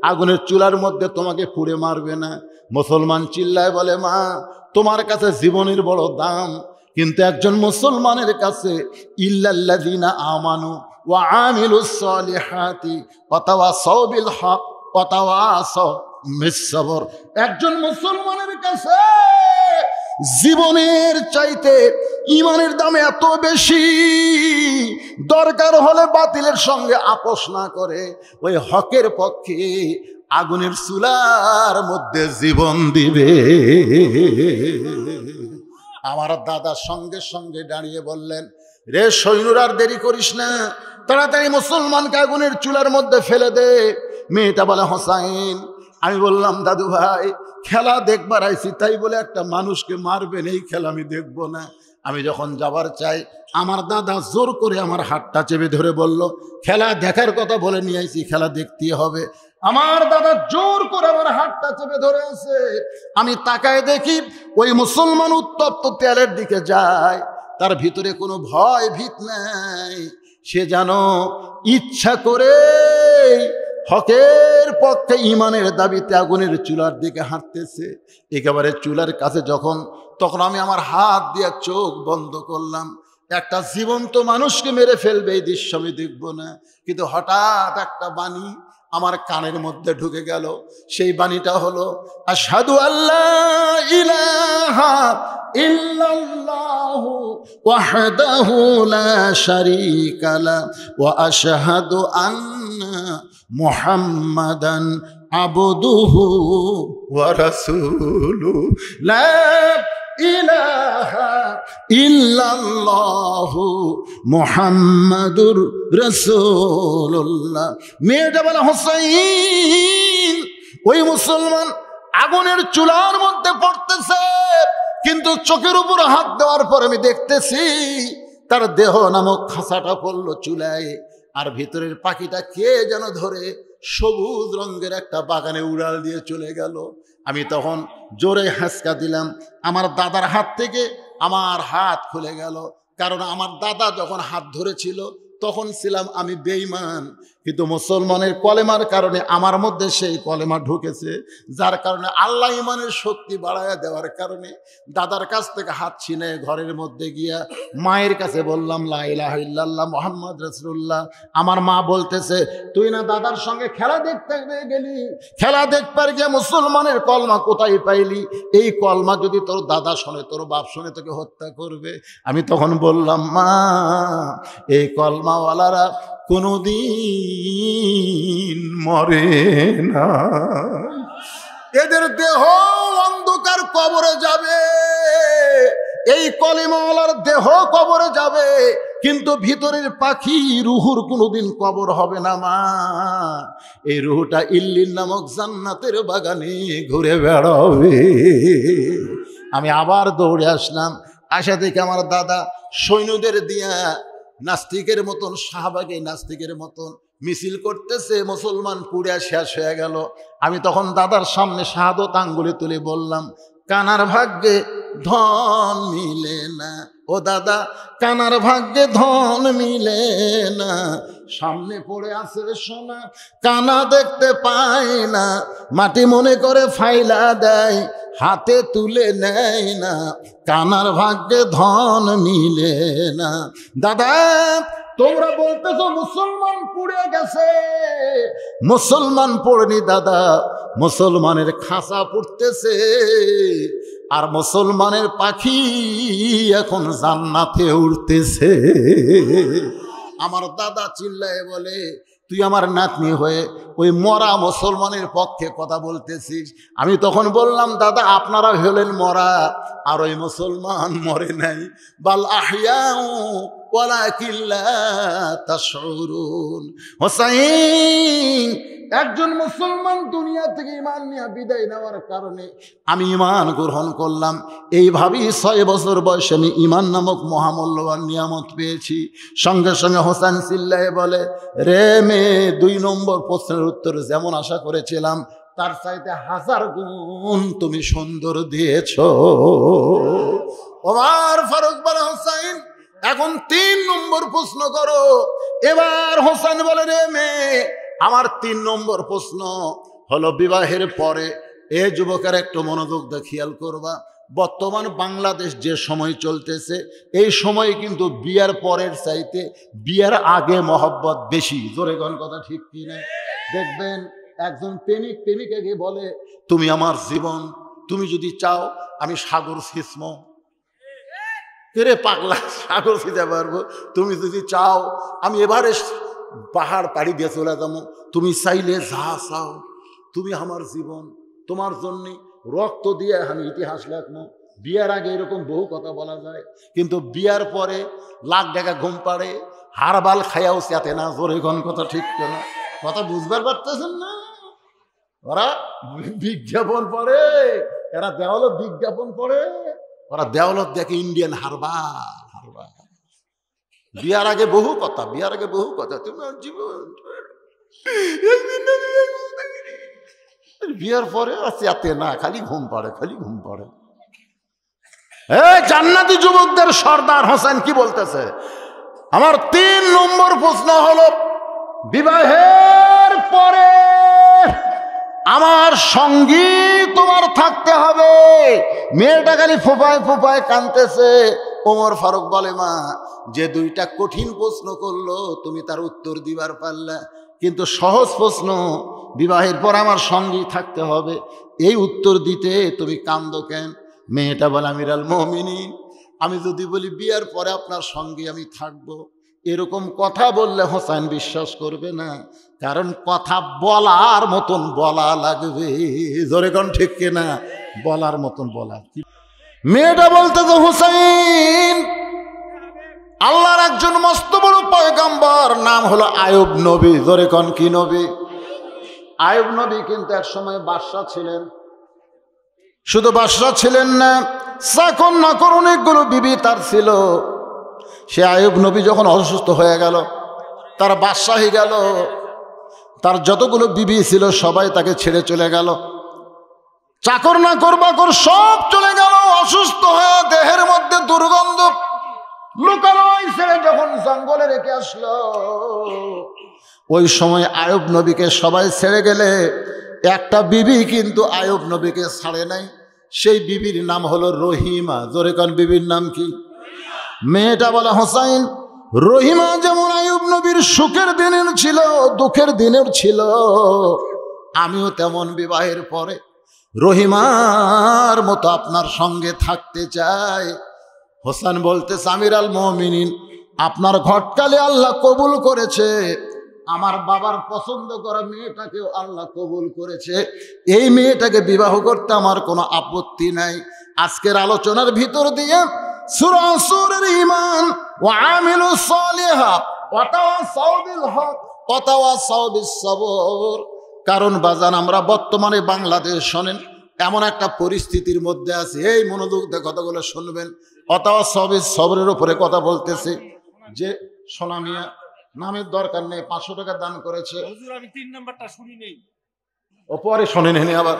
আগুনের চুলার মধ্যে তোমাকে পুড়ে মারবে না। মুসলমান চিল্লায় বলে, মা তোমার কাছে জীবনের বড় দাম, কিন্তু একজন মুসলমানের কাছে ইল্লাল্লাযীনা আমানু ওয়া আমিলুস সালিহাতি ওয়া তাওয়াসাউ বিল হক ওয়া তাওয়াসাউ বিস সবর। একজন মুসলমানের কাছে জীবনের চাইতে ঈমানের দাম এত বেশি, দরকার হলে বাতিলের সঙ্গে আপোষ না করে ওই হকের পক্ষে আগুনের চুলার মধ্যে জীবন দিবে। আমার দাদা সঙ্গে সঙ্গে দাঁড়িয়ে বললেন, রে সৈনুর আর দেরি করিস না, তাড়াতাড়ি মুসলমানকে আগুনের চুলার মধ্যে ফেলে দে। মেয়েটা বলে, হুসাইন আমি বললাম, দাদু ভাই খেলা দেখবার আইছি, তাই বলে একটা মানুষকে মারবেন এই খেলা আমি দেখবো না। আমি যখন যাবার চাই, আমার দাদা জোর করে আমার হাতটা চেপে ধরে বলল, খেলা দেখার কথা বলে নিয়ে আইছি, খেলা দেখতে হবে। আমার দাদা জোর করে আমার হাতটা চেপে ধরে আছে। আমি তাকায় দেখি ওই মুসলমান উত্তপ্ত তেলের দিকে যায়, তার ভিতরে কোনো ভয় ভীত নাই। সে যেন ইচ্ছা করে হকের পক্ষে ইমানের দাবিতে আগুনের চুলার দিকে হাঁটতেছে। একেবারে চুলার কাছে তখন আমি আমার হাত দিয়ে চোখ বন্ধ করলাম। একটা জীবন্ত মানুষকে মেরে ফেলবে এই দৃশ্য আমি দেখব না, কিন্তু হঠাৎ একটা বাণী আমার কানের মধ্যে ঢুকে গেল। সেই বাণীটা হলো, আশহাদু আল্লাহ ইলাহা ইল্লাল্লাহু ওয়াহদাহু লা শারীকা লা ওয়া আশহাদু আন্না মুহাম্মাদান আবদুহু ওয়া রাসূলুহু লা ইলাহা ইল্লাল্লাহু মুহাম্মাদুর রাসূলুল্লাহ। মেয়েটা বলে, হুসাইন। ওই মুসলমান আগুনের চুলার মধ্যে পড়তেছে, কিন্তু চোখের উপর হাত দেওয়ার পর আমি দেখতেছি তার দেহ নামক খাঁচাটা পড়লো চুলায়, আর ভিতরের পাখিটা কে যেন ধরে সবুজ রঙের একটা বাগানে উড়াল দিয়ে চলে গেল। আমি তখন জোরে হাসকা দিলাম। আমার দাদার হাত থেকে আমার হাত খুলে গেল, কারণ আমার দাদা যখন হাত ধরেছিল তখন ছিলাম আমি বেঈমান, কিন্তু মুসলমানের কলেমার কারণে আমার মধ্যে সেই কলেমা ঢুকেছে, যার কারণে আল্লাহ ইমানের শক্তি বাড়ায়া দেওয়ার কারণে দাদার কাছ থেকে হাত ছিনে ঘরের মধ্যে গিয়া মায়ের কাছে বললাম, লা ইলাহা ইল্লাল্লাহ মুহাম্মদ রাসূলুল্লাহ। আমার মা বলতেছে, তুই না দাদার সঙ্গে খেলা দেখতে গেলি, খেলা দেখবার গিয়ে মুসলমানের কলমা কোথায় পাইলি? এই কলমা যদি তোর দাদা শোনে, তোর বাপ শোনে, তোকে হত্যা করবে। আমি তখন বললাম, মা, এই কলমাওয়ালারা কোনদিন মরে না, এদের দেহ অন্ধকার কবরে যাবে, এই কলিমাওয়ালার দেহ কবরে যাবে, কিন্তু ভিতরের পাখি রুহুর কোনোদিন কবর হবে না মা। এই রুহুটা ইল্লিন নামক জান্নাতের বাগানে ঘুরে বেড়াবে। আমি আবার দৌড়ে আসলাম, আসা থেকে আমার দাদা সৈন্যদের দিয়া নাস্তিকের মতন, শাহবাগে নাস্তিকের মতন মিছিল করতেছে, মুসলমান পুড়ে শেষ হয়ে গেল। আমি তখন দাদার সামনে শাহাদত আঙ্গুলে তুলে বললাম, কানার ভাগ্যে ধন মিলে না, ও দাদা কানার ভাগ্যে ধন মিলে না, সামনে পড়ে আছে সোনা, কানা দেখতে পায় না, মাটি মনে করে ফাইলা দেয়, হাতে তুলে নেয় না, কানার ভাগ্যে ধন মিলে না। দাদা, তোমরা বলতেছো মুসলমান পুড়ে গেছে, মুসলমান পড়েনি দাদা, মুসলমানের খাঁচা পড়তেছে, আর মুসলমানের পাখি এখন জান্নাতে উড়তেছে। আমার দাদা চিল্লায় বলে, তুই আমার নাতনি হয়ে ওই মরা মুসলমানের পক্ষে কথা বলতেছিস? আমি তখন বললাম, দাদা আপনারা হলেন মরা, আর ওই মুসলমান মরে নাই, বাল আহইয়াউ ওয়ালাকিন লা তাশউরুন। হোসাইন, একজন মুসলমান দুনিয়া থেকে ঈমান নিয়ে বিদায় নেওয়ার কারণে আমি ঈমান গ্রহণ করলাম। এইভাবেই 6 বছর বয়সে আমি ঈমান নামক মহামূল্যবান নিয়ামত পেয়েছি। সঙ্গে সঙ্গে হোসেন চিল্লায়ে বলে, রে মেয়ে, 2 নম্বর প্রশ্নের উত্তর যেমন আশা করেছিলাম তার চাইতে 1000 গুণ তুমি সুন্দর দিয়েছ। ওমর ফারুক বলে, হোসেন এখন 3 নম্বর প্রশ্ন করো। এবার হোসেন বলে, রে মেয়ে, আমার 3 নম্বর প্রশ্ন হলো বিবাহের পরে। এ যুবকের একটু মনোযোগ দিয়ে খেয়াল করবা, বর্তমান বাংলাদেশ যে সময় চলতেছে, এই সময় কিন্তু বিয়ার পরের চাইতে বিয়ার আগে মহব্বত বেশি। জোরে কোন কথা ঠিক কি না? দেখবেন একজন প্রেমিকাকে বলে, তুমি আমার জীবন, তুমি যদি চাও আমি সাগর ছিঁচব। রে পাগলা, সাগর ছিঁচতে পারবো? তুমি যদি চাও আমি এবারে পাহাড় পাড়ি দিয়ে চলে যাবো, তুমি চাইলে যা চাও, তুমি আমার জীবন, তোমার জন্যে রক্ত দিয়ে আমি ইতিহাস লেখবো। বিয়ার আগে এরকম বহু কথা বলা যায়, কিন্তু বিয়ার পরে লাখ টাকা ঘুম পাড়ে, হারবাল খায়াও চাতে না। জোরে কোন কথা ঠিক না? কথা বুঝবার পারতেছেন না? ওরা বিজ্ঞাপন পড়ে, এরা দেওয়ালো বিজ্ঞাপন পড়ে, ওরা দেওলত দেখে ইন্ডিয়ান হারবার হারবার। বিয়ার আগে বহু কথা, বিয়ার আগে বহু কথা। তুমি জীবন বিয়ার পরে আছে না, খালি ঘুম পাড়ে, খালি ঘুম পাড়ে। এই জান্নাতি যুবকদের সর্দার হোসেন কি বলতেছে? আমার 3 নম্বর প্রশ্ন হলো, বিবাহের পরে আমার সঙ্গী তোমার থাকতে হবে। মেয়েটা খালি ফোপায় ফোপায় কাঁদতেছে। ওমর ফারুক বলে, মা যে 2টা কঠিন প্রশ্ন করলো তুমি তার উত্তর দিবার পারলা, কিন্তু সহজ প্রশ্ন বিবাহের পর আমার সঙ্গী থাকতে হবে, এই উত্তর দিতে তুমি কান্দো কেন? মেয়েটা বলে, আমিরাল মুমিনিন, আমি যদি বলি বিয়ার পরে আপনার সঙ্গে আমি থাকবো, এরকম কথা বললে হোসেন বিশ্বাস করবে না, কারণ কথা বলার মতন বলা লাগবে। জোরে কোন ঠিক কিনা? বলার মতন বলা। মেয়েটা বলতে তো, হোসেন আল্লাহর একজন মস্ত বড় পয়গম্বর, নাম হলো আয়ুব নবী। জোরে কোন কি নবী? আয়ুব নবী কিন্তু এক সময় বাদশা ছিলেন। শুধু বাদশা ছিলেন না, চাকর নাকর অনেকগুলো বিবি তার ছিল। সে আয়ুব নবী যখন অসুস্থ হয়ে গেল, তার বাদশাহী গেল, তার যতগুলো বিবি ছিল সবাই তাকে ছেড়ে চলে গেল। চাকর নাকর বাকর সব চলে গেল। অসুস্থ হয়ে দেহের মধ্যে দুর্গন্ধ, লুকানোই ছেড়ে যখন জঙ্গলে রেখে আসলো, ওই সময় আয়ুব নবীকে সবাই ছেড়ে গেলে একটা বিবি কিন্তু আয়ুব নবীকে ছাড়ে নাই। সেই বিবির নাম হলো রহিমা। জোরে কোন বিবির নাম কি? মেয়েটা বলে, হোসাইন রহিমা যেমন আয়ুব নবীর সুখের দিনের ছিল, দুঃখের দিনের ছিল, আমিও তেমন বিবাহের পরে রহিমার মতো আপনার সঙ্গে থাকতে চাই। হোসেন বলতে, আমিরাল মুমিনিন, আপনার ঘটকালে আল্লাহ কবুল করেছে, আমার বাবার পছন্দ করা মেয়েটাকেও আল্লাহ কবুল করেছে, এই মেয়েটাকে বিবাহ করতে আমার কোনো আপত্তি নাই। আজকের আলোচনার ভিতর দিয়ে সূরা সূরার ঈমান ওয়া আমিলুস সালিহাত ওয়া তাওয়াসাউ বিল হক ওয়া তাওয়াসাউ বিস সবর। কারণ বাজান, আমরা বর্তমানে বাংলাদেশ শোনেন এমন একটা পরিস্থিতির মধ্যে আছে। এই মনোযোগ দিয়ে কথাগুলো শুনবেন। ওয়া তাওয়াসাউ বিস সবরের উপরে কথা বলতেছে। যে সোনা মিয়া নামের দরকার নেই, 500 টাকা দান করেছে। হুজুর আমি 3 নাম্বারটা শুনি নেই। ও পরে শোনেনি, আবার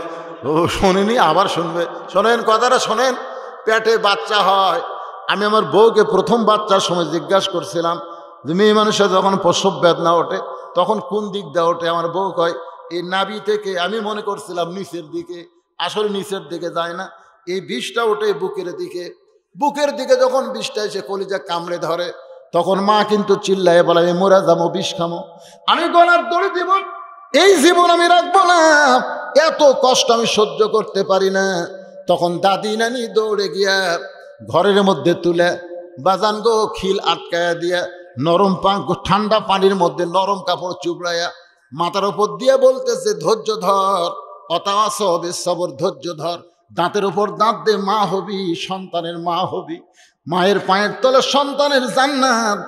ও শোনেনি, আবার শুনবে। শোনেন, কথাটা শোনেন। পেটে বাচ্চা হয়। আমি আমার বউকে প্রথম বাচ্চার সময় জিজ্ঞাসা করছিলাম যে মেয়ে মানুষের যখন প্রসব বেদনা ওঠে তখন কোন দিক দিয়ে ওঠে? আমার বউ কয় এই নাভি থেকে। আমি মনে করছিলাম নিচের দিকে, আসলে নিচের দিকে যায় না, এই বিষটা ওঠে বুকের দিকে। বুকের দিকে যখন বিষটা এসে কলিজা কামড়ে ধরে, তখন মা কিন্তু চিল্লায় বলে, আমি মরে যাবো, বিষ খামো, আমি গলার দড়ি দিব, এই জীবন আমি রাখবো না, এত কষ্ট আমি সহ্য করতে পারি না। তখন দাদি নানি দৌড়ে গিয়া ঘরের মধ্যে তুলে বাজান গো খিল আটকায়া দিয়া নরম ঠান্ডা পানির মধ্যে নরম কাপড় চুবড়াইয়া মাথার উপর দিয়ে বলতেছে, ধৈর্য ধর, অতাওয়াস হবে সবর, ধৈর্য ধর, দাঁতের উপর দাঁত দে, মা হবি, সন্তানের মা হবি, মায়ের পায়ের তলে সন্তানের জান্নাত।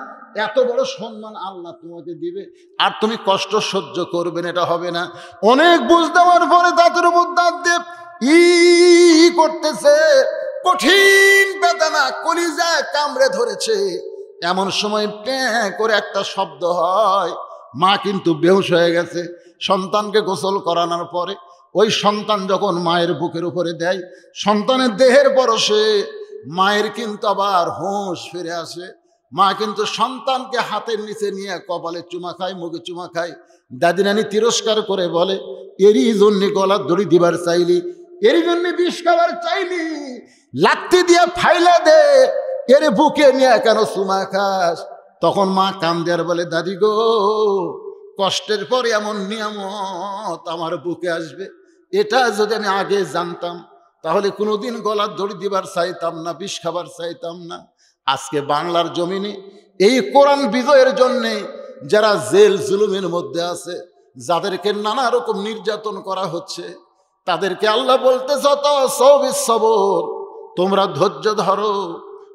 এত বড় সম্মান আল্লাহ তোমাকে দিবে, আর তুমি কষ্ট সহ্য করবেন, এটা হবে না। অনেক বুঝ দেওয়ার পরে দাঁতের উপর দাঁত দিয়ে করতেছে, কঠিন বেদনা, কলিজা কামড়ে ধরেছে। এমন সময় প্যাঁ করে একটা শব্দ হয়, মা কিন্তু বেহুশ হয়ে গেছে। সন্তানকে গোসল করানোর পরে ওই সন্তান যখন মায়ের বুকের উপরে দেয়, সন্তানের দেহের পরশে মায়ের কিন্তু আবার হুঁশ ফিরে আসে। মা কিন্তু সন্তানকে হাতের নিচে নিয়ে কপালে চুমা খায়, মুখে চুমা খায়। দাদি নানি তিরস্কার করে বলে, এরই জন্য গলার দড়ি দিবার চাইলি, এরই জন্য বিষ খাবার চাইলি, লাত্তি দিয়ে ফাইলা দে, এর বুকে নিয়ে কেন চুমা খাস? তখন মা কান্দে আর বলে, দাদি গো, কষ্টের পরে এমন নিয়ামত আমার বুকে আসবে, এটা যদি আমি আগে জানতাম তাহলে কোনোদিন গলার দড়ি দিবার চাইতাম না, বিষ খাবার চাইতাম না। আজকে বাংলার জমিনে এই কোরআন বিজয়ের জন্যে যারা জেল জুলুমের মধ্যে আছে, যাদেরকে নানা রকম নির্যাতন করা হচ্ছে, তাদেরকে আল্লাহ বলতে, যত সবিস সবর, তোমরা ধৈর্য ধরো,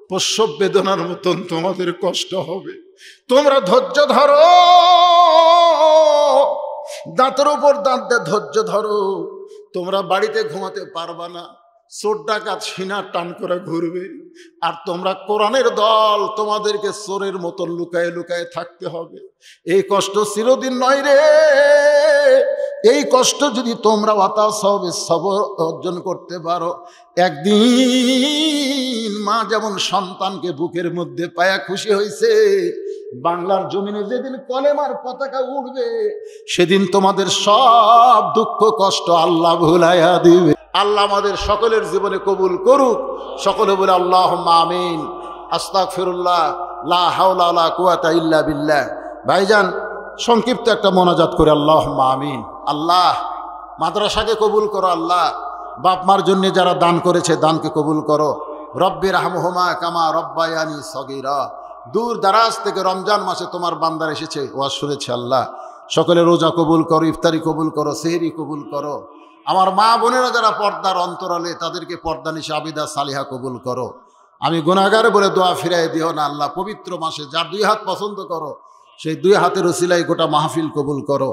প্রসব বেদনার মতন তোমাদের কষ্ট হবে, তোমরা ধৈর্য ধরো, দাঁতের উপর দাঁত দিয়ে ধৈর্য ধরো। তোমরা বাড়িতে ঘুমাতে পারবা না, চোর ডাকাত সিনার টান করে ঘুরবে, আর তোমরা কোরআনের দল, তোমাদেরকে চোরের মতো লুকায়ে লুকায়ে থাকতে হবে। এই কষ্ট চিরদিন নয় রে। এই কষ্ট যদি তোমরা সবর অর্জন করতে পারো, একদিন মা যেমন সন্তানকে বুকের মধ্যে পায়া খুশি হয়েছে, বাংলার জমিনে যেদিন কলেমার পতাকা উঠবে, সেদিন তোমাদের সব দুঃখ কষ্ট আল্লাহ ভুলাইয়া দিবে। আল্লাহ আমাদের সকলের জীবনে কবুল করুক। সকলে বলে আল্লাহুম্মা আমিন। আস্তাগফিরুল্লাহ, লা হাওলা ওয়ালা কুওয়াতা ইল্লা বিল্লাহ। ভাইজান, সংক্ষিপ্ত একটা মোনাজাত করে আল্লাহুম্মা আমিন। আল্লাহ মাদ্রাসাকে কবুল করো। আল্লাহ বাপ মার জন্য যারা দান করেছে দানকে কবুল করো। রব্বি রাহমহুমা কামা রব্বায়ানি সগীরা। দূর দারাজ থেকে রমজান মাসে তোমার বান্দার এসেছে, ওয়াজ শুনেছে। আল্লাহ সকলে রোজা কবুল করো, ইফতারি কবুল করো, সেহরি কবুল করো। আমার মা বোনেরা যারা পর্দার অন্তরালে, তাদেরকে পর্দা নিশা আবিদা সালিহা কবুল করো। আমি গুনাহগার বলে দোয়া ফিরাই দিও না। আল্লাহ পবিত্র মাসে যার দুই হাত পছন্দ করো, সেই দুই হাতের উসিলাই গোটা মাহফিল কবুল করো।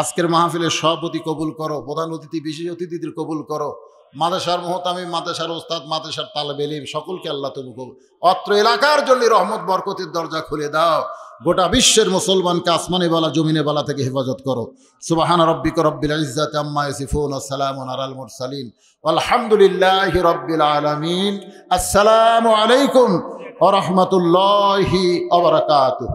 আজকের মাহফিলের সভাপতি কবুল করো, প্রধান অতিথি বিশেষ অতিথিদের কবুল করো, মাদ্রাসার মুহতামিম, মাদ্রাসার ওস্তাদ, মাদ্রাসার তালেবে ইলম সকলকে আল্লাহ তুমি কবুল। অত্র এলাকার জন্য রহমত বরকতের দরজা খুলে দাও। গোটা বিশ্বের মুসলমানকে আসমানে বালা জমিনে বালা থেকে হেফাজত করো। সুবহানা রাব্বিকা রাব্বিল ইজ্জাতি আম্মা ইয়াসিফুন ওয়া সালামুন আলাল মুরসালিন আলহামদুলিল্লাহি রাব্বিল আলামিন। আসসালামু আলাইকুম ওয়া রাহমাতুল্লাহি ওয়া বারাকাতুহু।